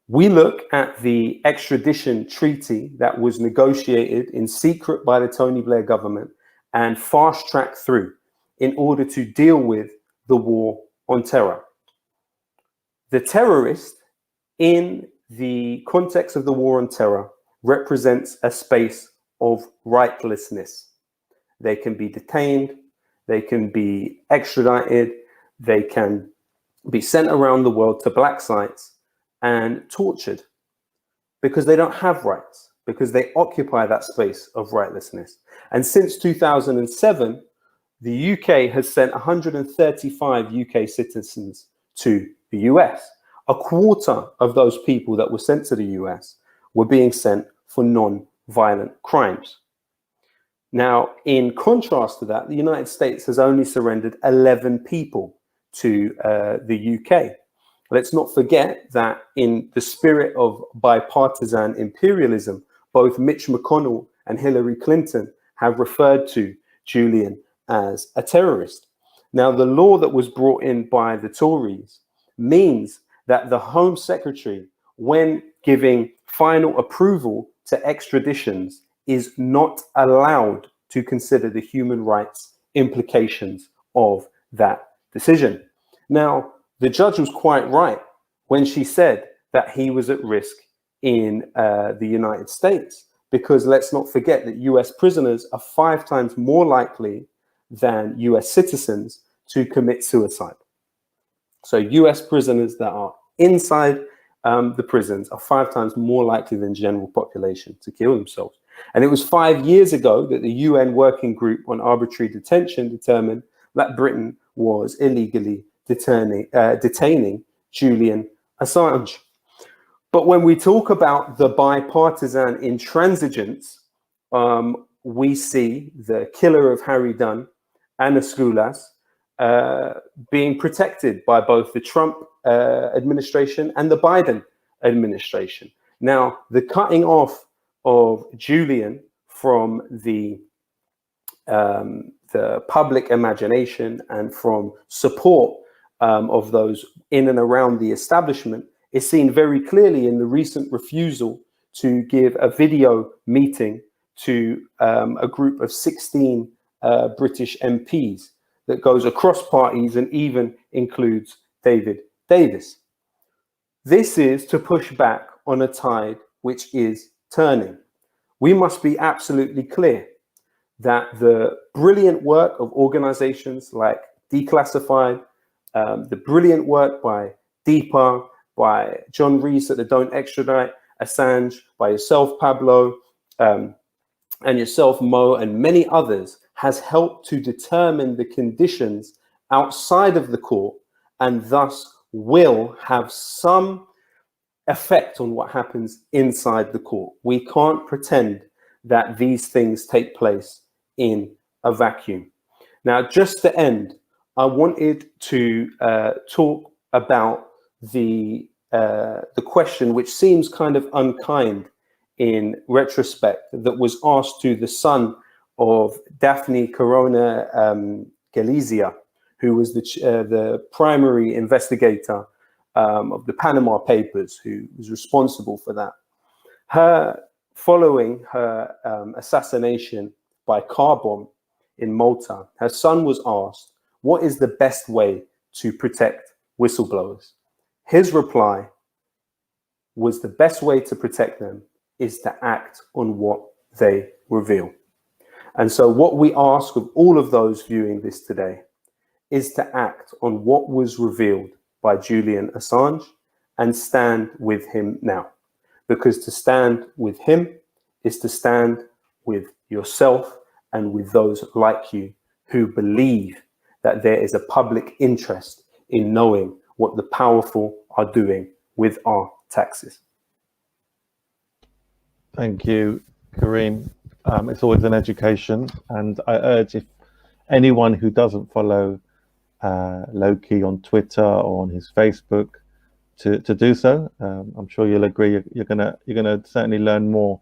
We look at the extradition treaty that was negotiated in secret by the Tony Blair government and fast-tracked through in order to deal with the war on terror. The terrorist, in the context of the war on terror, represents a space of rightlessness. They can be detained, they can be extradited, they can be sent around the world to black sites and tortured because they don't have rights, because they occupy that space of rightlessness. And since 2007, the UK has sent 135 UK citizens to the US. A quarter of those people that were sent to the US were being sent for non-violent crimes. Now, in contrast to that, the United States has only surrendered 11 people to the UK. Let's not forget that in the spirit of bipartisan imperialism, both Mitch McConnell and Hillary Clinton have referred to Julian as a terrorist. Now, the law that was brought in by the Tories means that the Home Secretary, when giving final approval to extraditions, is not allowed to consider the human rights implications of that decision. Now, the judge was quite right when she said that he was at risk in the United States, because let's not forget that US prisoners are 5 times more likely than US citizens to commit suicide. So US prisoners that are inside the prisons are 5 times more likely than general population to kill themselves. And it was 5 years ago that the UN Working Group on Arbitrary Detention determined that Britain was illegally detaining Julian Assange. But when we talk about the bipartisan intransigence, we see the killer of Harry Dunn, Anna Skoulas, being protected by both the Trump administration and the Biden administration. Now, the cutting off of Julian from the public imagination and from support of those in and around the establishment is seen very clearly in the recent refusal to give a video meeting to a group of 16 British MPs that goes across parties and even includes David Davis. This is to push back on a tide which is turning. We must be absolutely clear that the brilliant work of organizations like Declassified, the brilliant work by Deepa, by John Rees at the Don't Extradite, Assange, by yourself, Pablo, and yourself, Mo, and many others, has helped to determine the conditions outside of the court and thus will have some effect on what happens inside the court. We can't pretend that these things take place in a vacuum. Now, just to end, I wanted to talk about the question, which seems kind of unkind in retrospect, that was asked to the son of Daphne Caruana Galizia, who was the primary investigator of the Panama Papers, who was responsible for that. Following her assassination by car bomb in Malta, her son was asked, what is the best way to protect whistleblowers? His reply was, the best way to protect them is to act on what they reveal. And so what we ask of all of those viewing this today is to act on what was revealed by Julian Assange and stand with him now. Because to stand with him is to stand with yourself and with those like you who believe that there is a public interest in knowing what the powerful are doing with our taxes. Thank you, Kareem. It's always an education, and I urge if anyone who doesn't follow Loki on Twitter or on his Facebook to do so. I'm sure you'll agree. You're gonna certainly learn more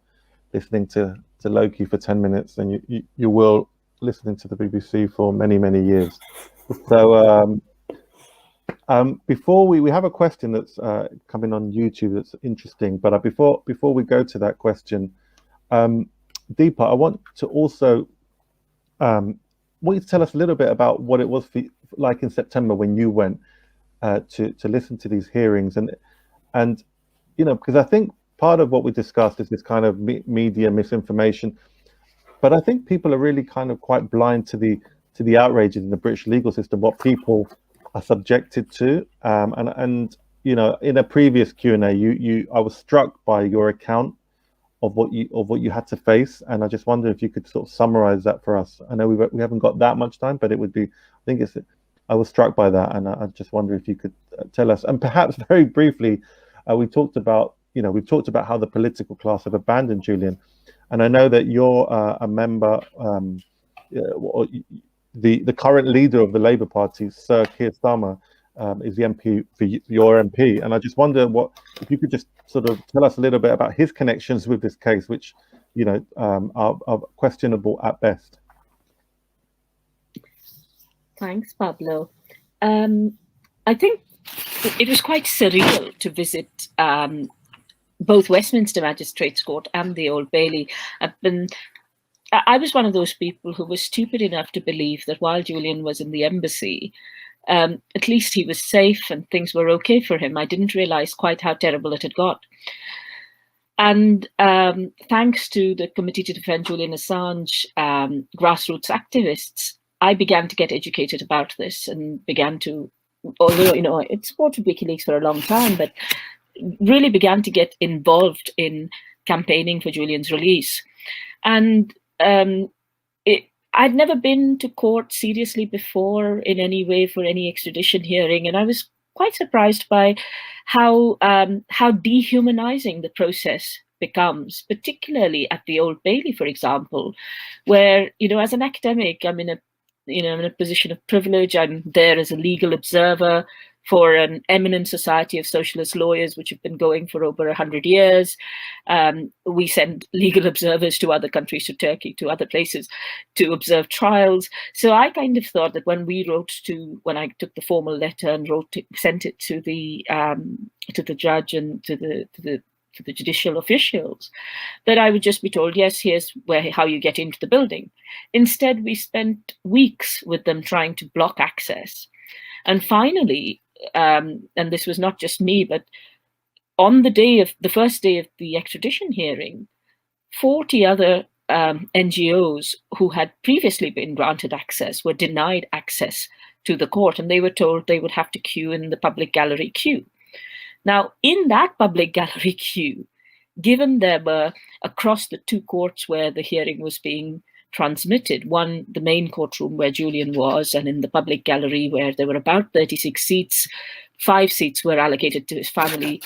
listening to Loki for 10 minutes than you will listening to the BBC for many years. So before we have a question that's coming on YouTube that's interesting, but before we go to that question, Deepa, I want to also want you to tell us a little bit about what it was like in September when you went to listen to these hearings, and you know, because I think part of what we discussed is this kind of media misinformation, but I think people are really kind of quite blind to the outrages in the British legal system, what people are subjected to, and you know, in a previous Q&A, I was struck by your account of what you had to face, and I just wonder if you could sort of summarize that for us. I know we haven't got that much time, but it would be, I was struck by that, and I just wonder if you could tell us, and perhaps very briefly, we've talked about how the political class have abandoned Julian, and I know that you're a member, the current leader of the Labour Party, Sir Keir Starmer, is the MP for your MP, and I just wonder if you could just sort of tell us a little bit about his connections with this case, which, you know, are questionable at best. Thanks, Pablo. I think it was quite surreal to visit both Westminster Magistrates Court and the Old Bailey. I was one of those people who was stupid enough to believe that while Julian was in the embassy, at least he was safe and things were okay for him. I didn't realize quite how terrible it had got. And thanks to the Committee to Defend Julian Assange grassroots activists, I began to get educated about this and began to, although, you know, I'd supported WikiLeaks for a long time, but really began to get involved in campaigning for Julian's release. And I'd never been to court seriously before in any way for any extradition hearing, and I was quite surprised by how dehumanizing the process becomes, particularly at the Old Bailey, for example, where, you know, as an academic, I'm in a position of privilege. I'm there as a legal observer for an eminent society of socialist lawyers, which have been going for over 100 years. We send legal observers to other countries, to Turkey, to other places, to observe trials. So I kind of thought that when I took the formal letter and sent it to the judge and to the judicial officials, that I would just be told, yes, here's how you get into the building. Instead, we spent weeks with them trying to block access. And finally, and this was not just me, but on the first day of the extradition hearing, 40 other NGOs who had previously been granted access were denied access to the court, and they were told they would have to queue in the public gallery queue. Now, in that public gallery queue, given there were across the two courts where the hearing was being transmitted, one, the main courtroom where Julian was, and in the public gallery where there were about 36 seats, 5 seats were allocated to his family.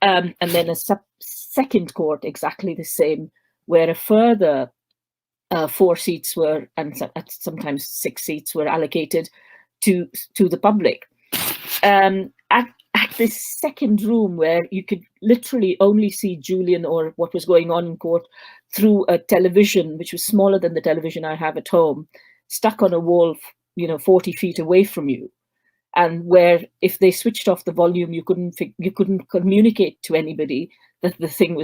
And then a second court, exactly the same, where a further 4 seats were, and sometimes 6 seats were allocated to the public. At this second room where you could literally only see Julian or what was going on in court through a television, which was smaller than the television I have at home, stuck on a wall, 40 feet away from you, and where if they switched off the volume, you couldn't communicate to anybody that the thing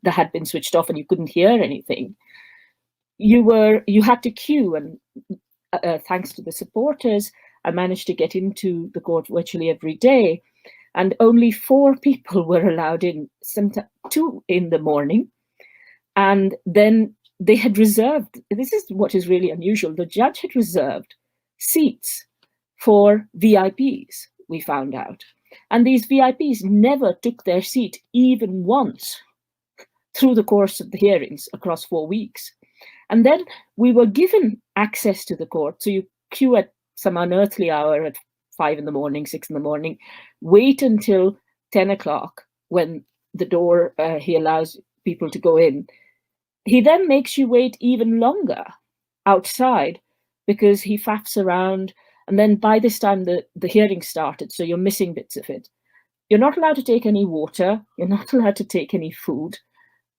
that had been switched off, and you couldn't hear anything. You had to queue, and thanks to the supporters, I managed to get into the court virtually every day. And only 4 people were allowed in, 2 in the morning. And then they had reserved, this is what is really unusual, the judge had reserved seats for VIPs, we found out. And these VIPs never took their seat even once through the course of the hearings across 4 weeks. And then we were given access to the court. So you queue at some unearthly hour at 5 in the morning, 6 in the morning, wait until 10 o'clock when the door, he allows people to go in. He then makes you wait even longer outside because he faffs around. And then by this time, the hearing started, so you're missing bits of it. You're not allowed to take any water. You're not allowed to take any food.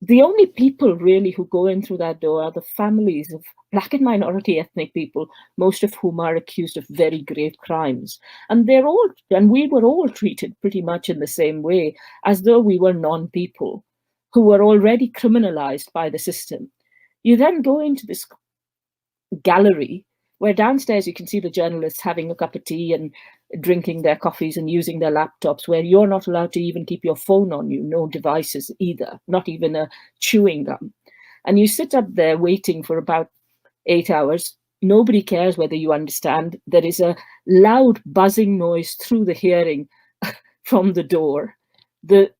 The only people really who go in through that door are the families of Black and minority ethnic people, most of whom are accused of very grave crimes. And we were all treated pretty much in the same way, as though we were non-people who were already criminalized by the system. You then go into this gallery where downstairs you can see the journalists having a cup of tea and drinking their coffees and using their laptops, where you're not allowed to even keep your phone on you, no devices either, not even a chewing gum. And you sit up there waiting for about 8 hours. Nobody cares whether you understand. There is a loud buzzing noise through the hearing from the door. The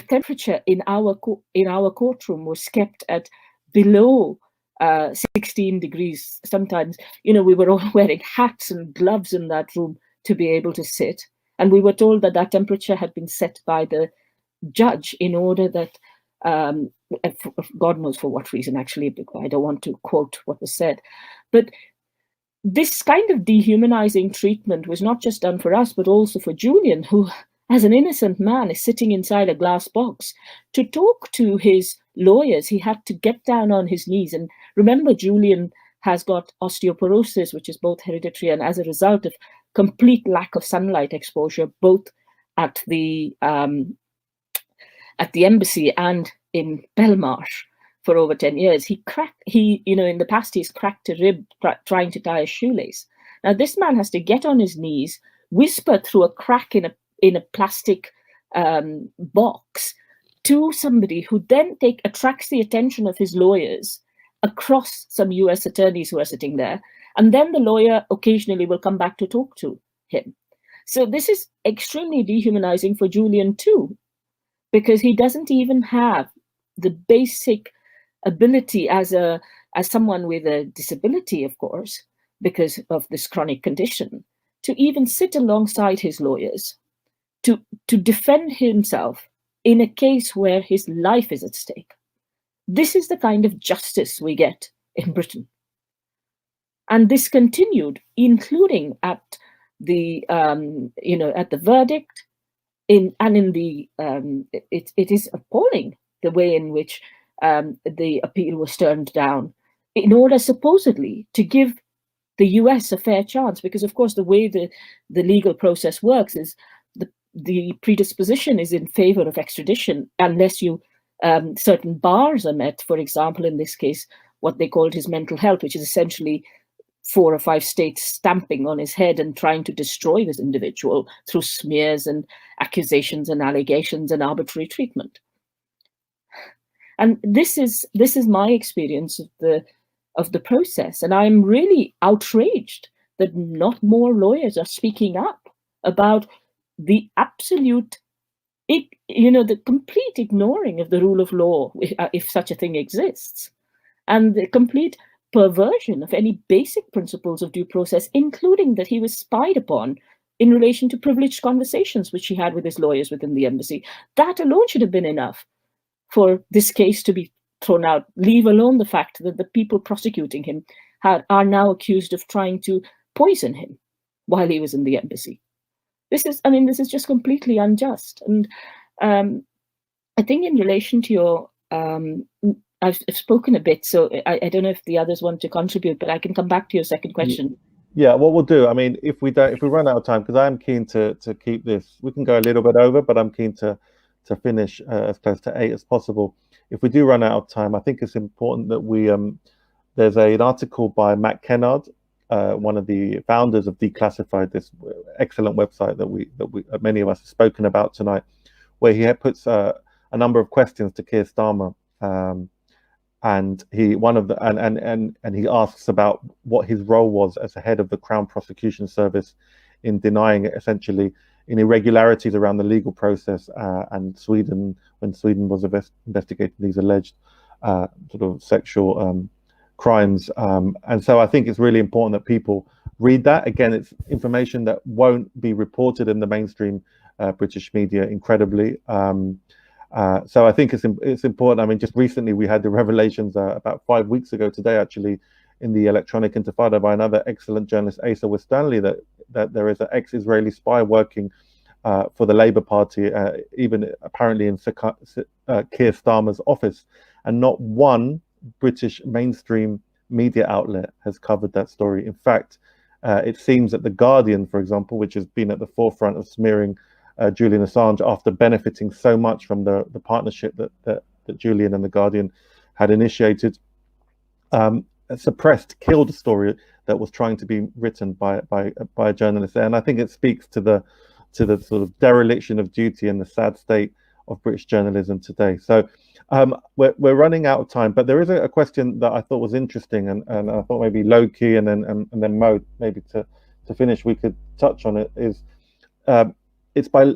temperature in our courtroom was kept at below 16 degrees. Sometimes, we were all wearing hats and gloves in that room to be able to sit. And we were told that that temperature had been set by the judge in order that, God knows for what reason, actually, I don't want to quote what was said. But this kind of dehumanizing treatment was not just done for us, but also for Julian, who, as an innocent man, is sitting inside a glass box. To talk to his lawyers, he had to get down on his knees. And remember, Julian has got osteoporosis, which is both hereditary and as a result of complete lack of sunlight exposure, both at the embassy and in Belmarsh for over 10 years. In the past, he's cracked a rib trying to tie a shoelace. Now, this man has to get on his knees, whisper through a crack in a plastic box to somebody who then attracts the attention of his lawyers across some US attorneys who are sitting there. And then the lawyer occasionally will come back to talk to him. So this is extremely dehumanizing for Julian too, because he doesn't even have the basic ability as someone with a disability, of course, because of this chronic condition, to even sit alongside his lawyers, to defend himself in a case where his life is at stake. This is the kind of justice we get in Britain. And this continued, including at the at the verdict, it is appalling the way in which the appeal was turned down, in order supposedly to give the US a fair chance, because of course the way the legal process works is the predisposition is in favor of extradition unless certain bars are met. For example, in this case, what they called his mental health, which is essentially 4 or 5 states stamping on his head and trying to destroy this individual through smears and accusations and allegations and arbitrary treatment. And this is my experience of the process, and I'm really outraged that not more lawyers are speaking up about the absolute, the complete ignoring of the rule of law, if such a thing exists, and the complete perversion of any basic principles of due process, including that he was spied upon in relation to privileged conversations which he had with his lawyers within the embassy. That alone should have been enough for this case to be thrown out, leave alone the fact that the people prosecuting him are now accused of trying to poison him while he was in the embassy. This is just completely unjust. And I think in relation to your, I've spoken a bit, so I don't know if the others want to contribute, but I can come back to your second question. Yeah, what we'll do, if we run out of time, because I'm keen to keep this, we can go a little bit over, but I'm keen to finish as close to 8 as possible. If we do run out of time, I think it's important that we, there's an article by Matt Kennard, one of the founders of Declassified, this excellent website that many of us have spoken about tonight, where he puts a number of questions to Keir Starmer, and he asks about what his role was as the head of the Crown Prosecution Service in denying essentially in irregularities around the legal process and Sweden, when Sweden was investigating these alleged sort of sexual crimes. And so I think it's really important that people read that. Again, it's information that won't be reported in the mainstream British media, incredibly. So I think it's important. I mean, just recently we had the revelations about 5 weeks ago today, actually, in the Electronic Intifada by another excellent journalist, Asa Westernley, that there is an ex-Israeli spy working for the Labour Party, even apparently in Keir Starmer's office, and not one British mainstream media outlet has covered that story. In fact, it seems that The Guardian, for example, which has been at the forefront of smearing Julian Assange after benefiting so much from the partnership that Julian and The Guardian had initiated, killed a story that was trying to be written by a journalist there. And I think it speaks to the sort of dereliction of duty and the sad state of British journalism today. So we're running out of time, but there is a question that I thought was interesting, and I thought maybe low-key and then Mo, maybe to finish, we could touch on it. Is it's by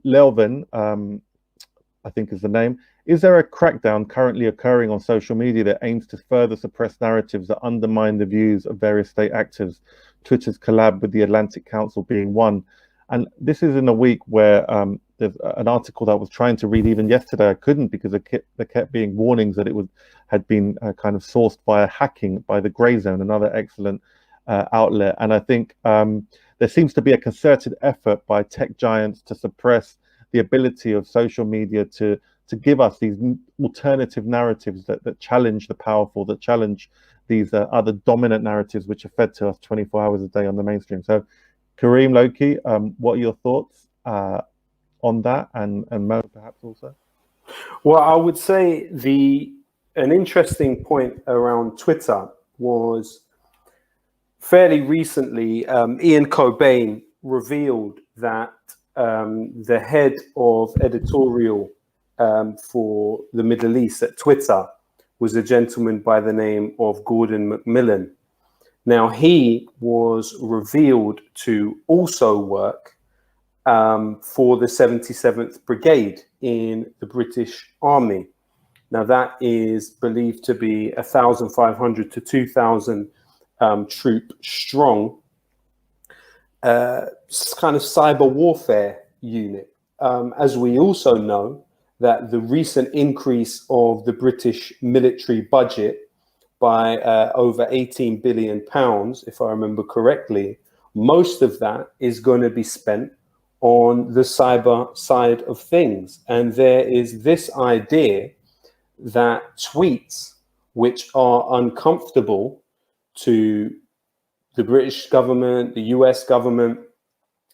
Lelvin, I think is the name. Is there a crackdown currently occurring on social media that aims to further suppress narratives that undermine the views of various state actors? Twitter's collab with the Atlantic Council being one. And this is in a week where there's an article that I was trying to read even yesterday. I couldn't because there kept being warnings that it had been kind of sourced via hacking by the Grey Zone, another excellent outlet. And I think there seems to be a concerted effort by tech giants to suppress the ability of social media to give us these alternative narratives that challenge the powerful, that challenge these other dominant narratives which are fed to us 24 hours a day on the mainstream. So Kareem, Loki, what are your thoughts on that, and Mo perhaps also? Well, I would say an interesting point around Twitter was fairly recently, Ian Cobain revealed that the head of editorial for the Middle East at Twitter was a gentleman by the name of Gordon Macmillan. Now, he was revealed to also work for the 77th Brigade in the British Army. Now, that is believed to be 1,500 to 2,000 troop strong, kind of cyber warfare unit. As we also know, that the recent increase of the British military budget by over 18 billion pounds, if I remember correctly, most of that is going to be spent on the cyber side of things. And there is this idea that tweets which are uncomfortable to the British government, the US government,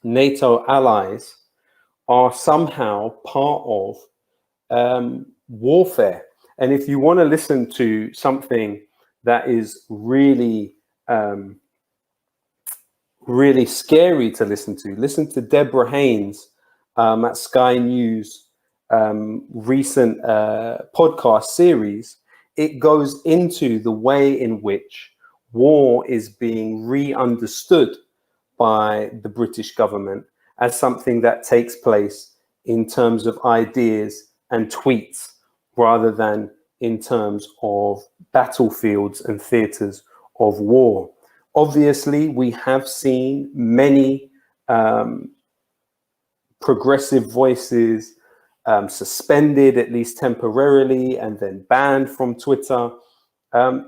NATO allies are somehow part of warfare. And if you want to listen to something that is really, really scary to listen to Deborah Haynes at Sky News recent podcast series. It goes into the way in which war is being re-understood by the British government as something that takes place in terms of ideas and tweets rather than in terms of battlefields and theaters of war. Obviously, we have seen many progressive voices suspended, at least temporarily, and then banned from Twitter.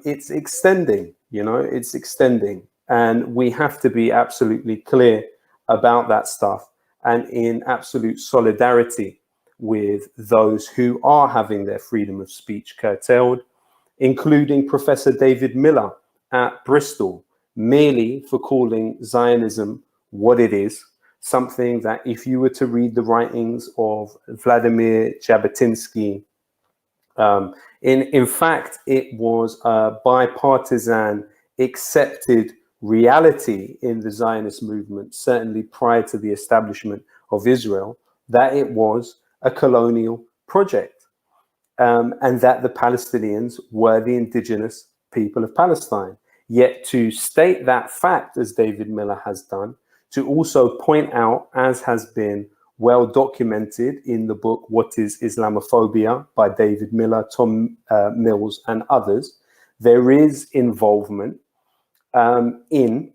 It's extending, it's extending. And we have to be absolutely clear about that stuff and in absolute solidarity with those who are having their freedom of speech curtailed, including Professor David Miller at Bristol, merely for calling Zionism what it is, something that if you were to read the writings of Vladimir Jabotinsky, in fact, it was a bipartisan accepted reality in the Zionist movement, certainly prior to the establishment of Israel, that it was a colonial project, and that the Palestinians were the indigenous people of Palestine. Yet to state that fact, as David Miller has done, to also point out, as has been well documented in the book What is Islamophobia by David Miller, Tom Mills and others, there is involvement in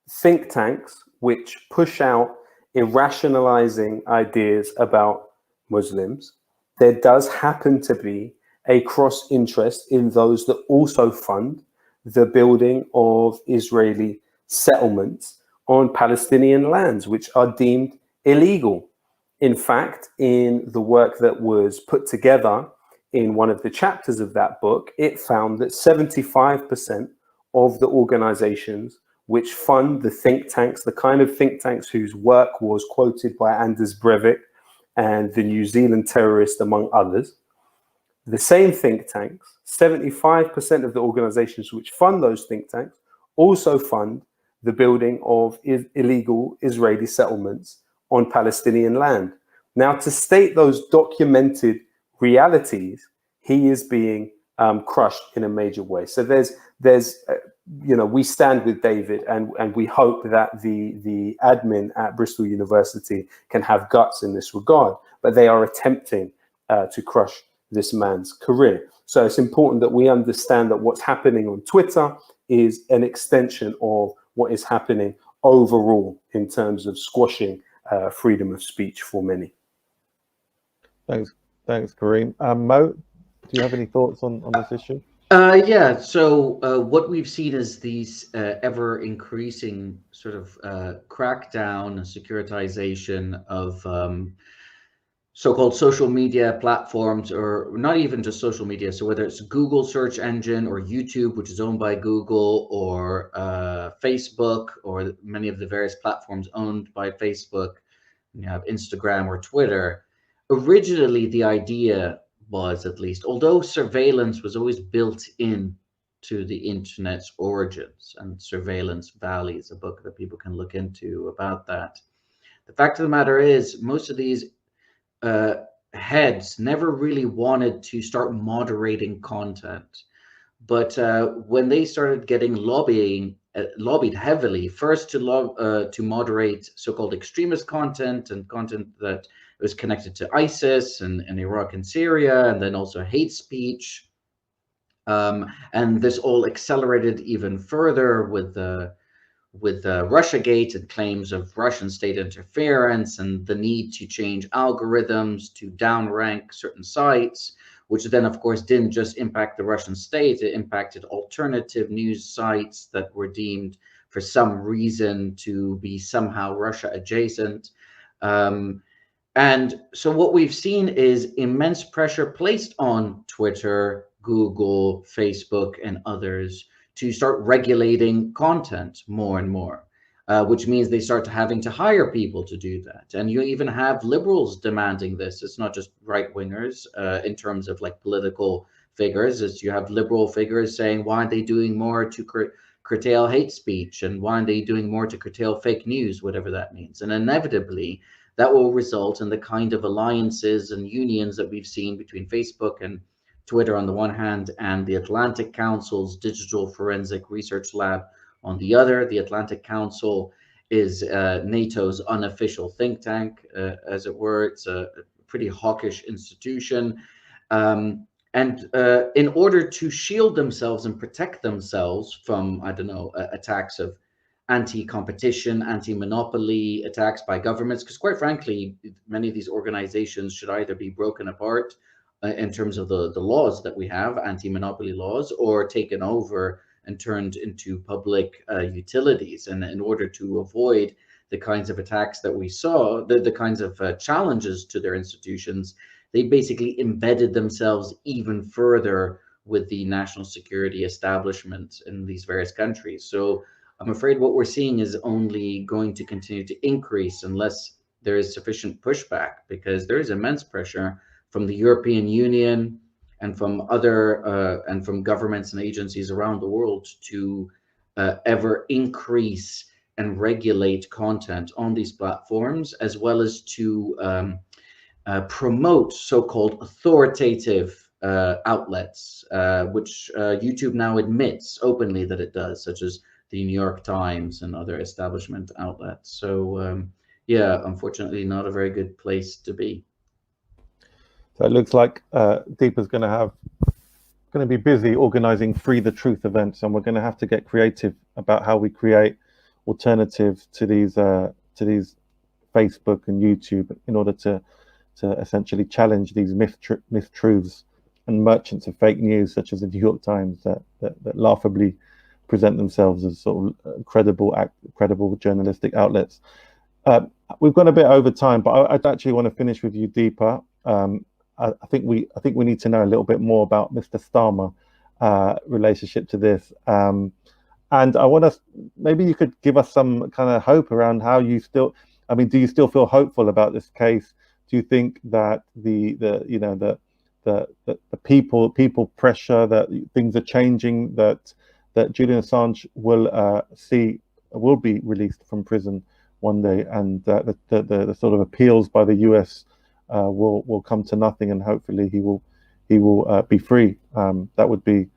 think tanks which push out irrationalizing ideas about Muslims, there does happen to be a cross interest in those that also fund the building of Israeli settlements on Palestinian lands, which are deemed illegal. In fact, in the work that was put together in one of the chapters of that book, it found that 75% of the organizations which fund the think tanks, the kind of think tanks whose work was quoted by Anders Breivik and the New Zealand terrorist, among others, the same think tanks, 75% of the organizations which fund those think tanks also fund the building of illegal Israeli settlements on Palestinian land. Now, to state those documented realities, he is being crushed in a major way. So there's we stand with David, and we hope that the admin at Bristol University can have guts in this regard, but they are attempting to crush this man's career. So it's important that we understand that what's happening on Twitter is an extension of what is happening overall in terms of squashing freedom of speech for many. Thanks, Kareem. Mo, do you have any thoughts on this issue? Yeah, so what we've seen is these ever increasing sort of crackdown and securitization of so-called social media platforms, or not even just social media. So whether it's Google search engine or YouTube, which is owned by Google, or Facebook, or many of the various platforms owned by Facebook, you have Instagram or Twitter. Originally, the idea was, at least, although surveillance was always built in to the internet's origins, and Surveillance Valley is a book that people can look into about that. The fact of the matter is, most of these heads never really wanted to start moderating content. But when they started getting lobbied heavily, first to moderate so-called extremist content and content that was connected to ISIS and Iraq and Syria, and then also hate speech. And this all accelerated even further with Russiagate and claims of Russian state interference, and the need to change algorithms to downrank certain sites, which then, of course, didn't just impact the Russian state, it impacted alternative news sites that were deemed for some reason to be somehow Russia adjacent. And so what we've seen is immense pressure placed on Twitter, Google, Facebook, and others to start regulating content more and more, which means they start having to hire people to do that. And you even have liberals demanding this. It's not just right-wingers in terms of like political figures. It's you have liberal figures saying, why aren't they doing more to curtail hate speech? And why aren't they doing more to curtail fake news, whatever that means? And inevitably, that will result in the kind of alliances and unions that we've seen between Facebook and Twitter on the one hand, and the Atlantic Council's Digital Forensic Research Lab on the other. The Atlantic Council is NATO's unofficial think tank, as it were. It's a pretty hawkish institution. And in order to shield themselves and protect themselves from, attacks of anti-competition, anti-monopoly attacks by governments, because quite frankly, many of these organizations should either be broken apart in terms of the laws that we have, anti-monopoly laws, or taken over and turned into public utilities. And in order to avoid the kinds of attacks that we saw, the kinds of challenges to their institutions, they basically embedded themselves even further with the national security establishment in these various countries. So I'm afraid what we're seeing is only going to continue to increase unless there is sufficient pushback, because there is immense pressure from the European Union and from other and from governments and agencies around the world to ever increase and regulate content on these platforms, as well as to promote so-called authoritative outlets, which YouTube now admits openly that it does, such as the New York Times and other establishment outlets. So yeah, unfortunately, not a very good place to be. So it looks like Deepa's going to have going to be busy organizing Free the Truth events, and we're going to have to get creative about how we create alternatives to these Facebook and YouTube in order to essentially challenge these mistruths and merchants of fake news, such as the New York Times, that laughably present themselves as sort of credible journalistic outlets. We've gone a bit over time, but I'd actually want to finish with you, Deepa. I think we need to know a little bit more about Mr. Starmer relationship to this. And I want us, maybe you could give us some kind of hope around how you still, I mean, do you still feel hopeful about this case? Do you think that the people pressure, that things are changing, that Julian Assange will be released from prison one day, and that the sort of appeals by the US will come to nothing, and hopefully he will be free? That would be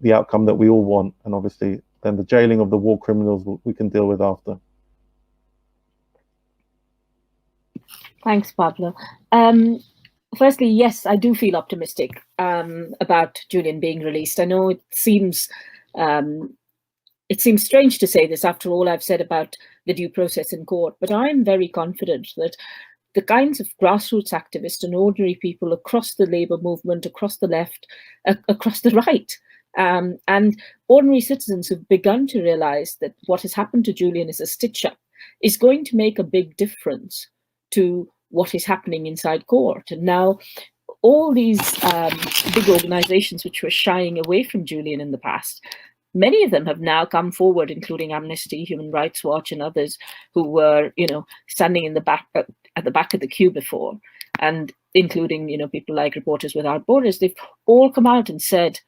the outcome that we all want, and obviously then the jailing of the war criminals we can deal with after. Thanks, Pablo. Firstly, yes, I do feel optimistic about Julian being released. I know it seems strange to say this after all I've said about the due process in court, but I'm very confident that the kinds of grassroots activists and ordinary people across the Labour movement, across the left, across the right, and ordinary citizens who've begun to realise that what has happened to Julian is a stitch-up, is going to make a big difference to what is happening inside court. And now all these big organizations which were shying away from Julian in the past, many of them have now come forward, including Amnesty, Human Rights Watch, and others who were, standing in the back at the back of the queue before, and including, people like Reporters Without Borders. They've all come out and said,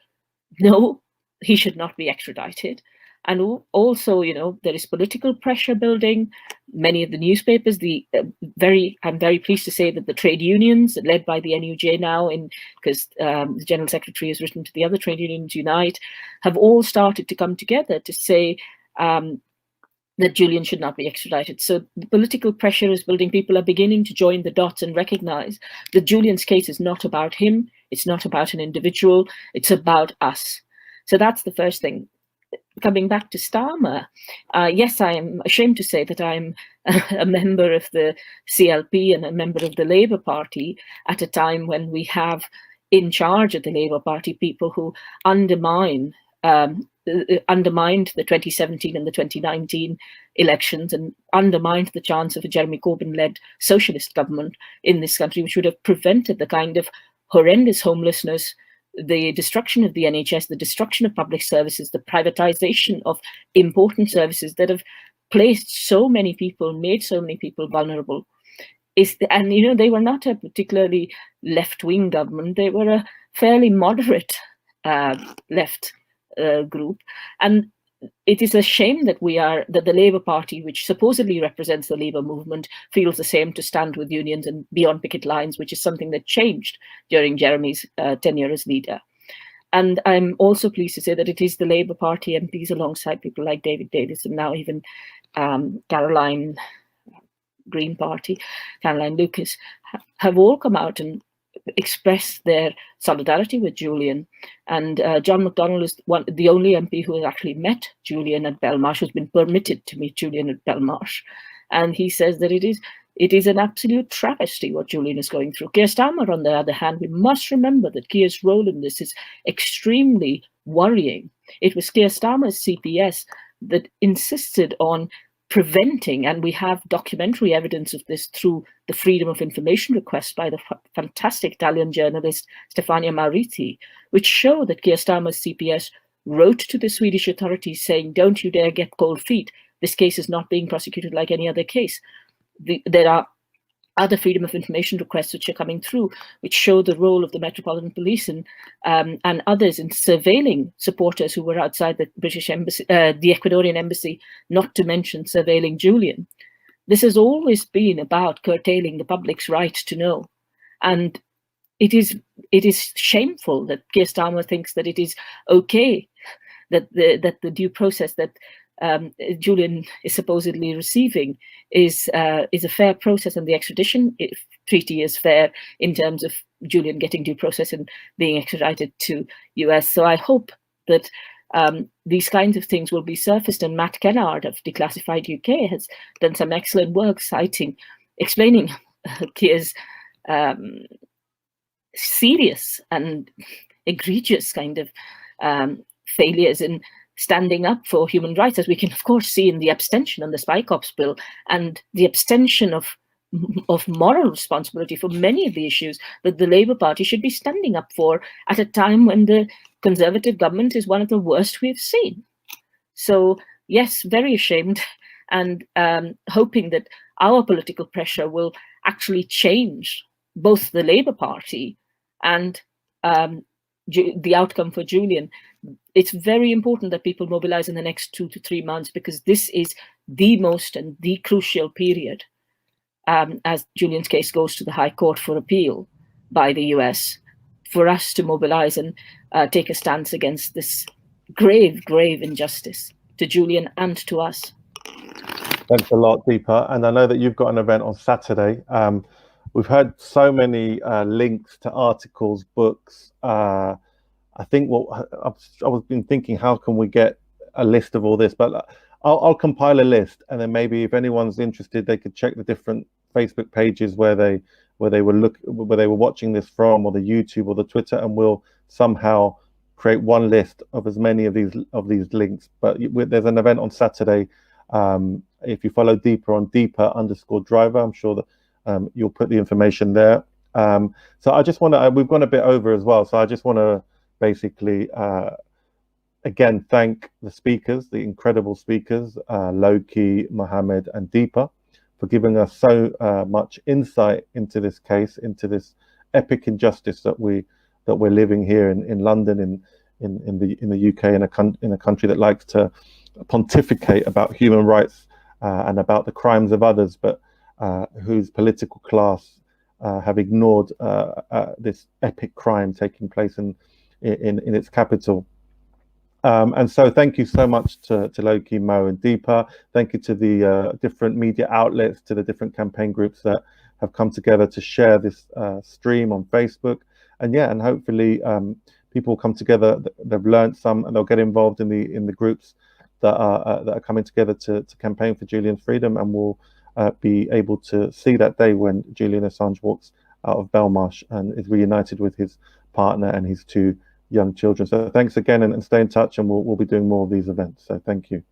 no, he should not be extradited. And also, there is political pressure building. Many of the newspapers, I'm very pleased to say that the trade unions, led by the NUJ now, because the General Secretary has written to the other trade unions, Unite, have all started to come together to say that Julian should not be extradited. So the political pressure is building. People are beginning to join the dots and recognize that Julian's case is not about him. It's not about an individual. It's about us. So that's the first thing. Coming back to Starmer, yes, I am ashamed to say that I'm a member of the CLP and a member of the Labour Party at a time when we have in charge of the Labour Party people who undermined the 2017 and the 2019 elections, and undermined the chance of a Jeremy Corbyn-led socialist government in this country, which would have prevented the kind of horrendous homelessness, the destruction of the NHS, the destruction of public services, the privatization of important services that have placed so many people, made so many people vulnerable. And they were not a particularly left-wing government. They were a fairly moderate left group. And it is a shame that the Labour Party, which supposedly represents the Labour movement, feels the same to stand with unions and be on picket lines, which is something that changed during Jeremy's tenure as leader. And I'm also pleased to say that it is the Labour Party MPs, alongside people like David Davis and now even Caroline Green Party, Caroline Lucas, have all come out and express their solidarity with Julian. And John McDonnell is the only MP who has actually met Julian at Belmarsh, who's been permitted to meet Julian at Belmarsh. And he says that it is an absolute travesty what Julian is going through. Keir Starmer, on the other hand, we must remember that Keir's role in this is extremely worrying. It was Keir Starmer's CPS that insisted on preventing, and we have documentary evidence of this through the freedom of information request by the fantastic Italian journalist Stefania Maurizi, which show that Keir Starmer's CPS wrote to the Swedish authorities saying, don't you dare get cold feet. This case is not being prosecuted like any other case. There are other freedom of information requests which are coming through, which show the role of the Metropolitan Police and others in surveilling supporters who were outside the British embassy, the Ecuadorian embassy, not to mention surveilling Julian. This has always been about curtailing the public's right to know. And it is shameful that Keir Starmer thinks that it is okay that the due process, that Julian is supposedly receiving is a fair process, and the extradition treaty is fair in terms of Julian getting due process and being extradited to US. So I hope that these kinds of things will be surfaced, and Matt Kennard of Declassified UK has done some excellent work explaining Keir's serious and egregious kind of failures in standing up for human rights, as we can of course see in the abstention on the Spy Cops bill and the abstention of moral responsibility for many of the issues that the Labour Party should be standing up for at a time when the Conservative government is one of the worst we've seen. So yes, very ashamed, and hoping that our political pressure will actually change both the Labour Party and the outcome for Julian. It's very important that people mobilize in the next 2 to 3 months, because this is the most and the crucial period as Julian's case goes to the High Court for appeal by the US, for us to mobilize and take a stance against this grave, grave injustice to Julian and to us. Thanks a lot, Deepa. And I know that you've got an event on Saturday. We've heard so many links to articles, books. I think I've been thinking, how can we get a list of all this? But I'll compile a list, and then maybe if anyone's interested, they could check the different Facebook pages where they were watching this from, or the YouTube or the Twitter, and we'll somehow create one list of as many of these links. But there's an event on Saturday. If you follow Deepa on Deepa_driver, I'm sure that you'll put the information there. So I just want to, we've gone a bit over as well, so I just want to basically again thank the speakers, the incredible speakers, Loki, Mohammed and Deepa, for giving us so much insight into this case, into this epic injustice that we're living here in London, in the UK, in a country that likes to pontificate about human rights and about the crimes of others, but whose political class have ignored this epic crime taking place in its capital. And so thank you so much to Loki, Mo and Deepa. Thank you to the different media outlets, to the different campaign groups that have come together to share this stream on Facebook. And yeah, and hopefully people will come together. They've learned some, and they'll get involved in the groups that are coming together to campaign for Julian's freedom, and we'll be able to see that day when Julian Assange walks out of Belmarsh and is reunited with his partner and his 2 young children. So thanks again, and stay in touch, and we'll be doing more of these events. So thank you.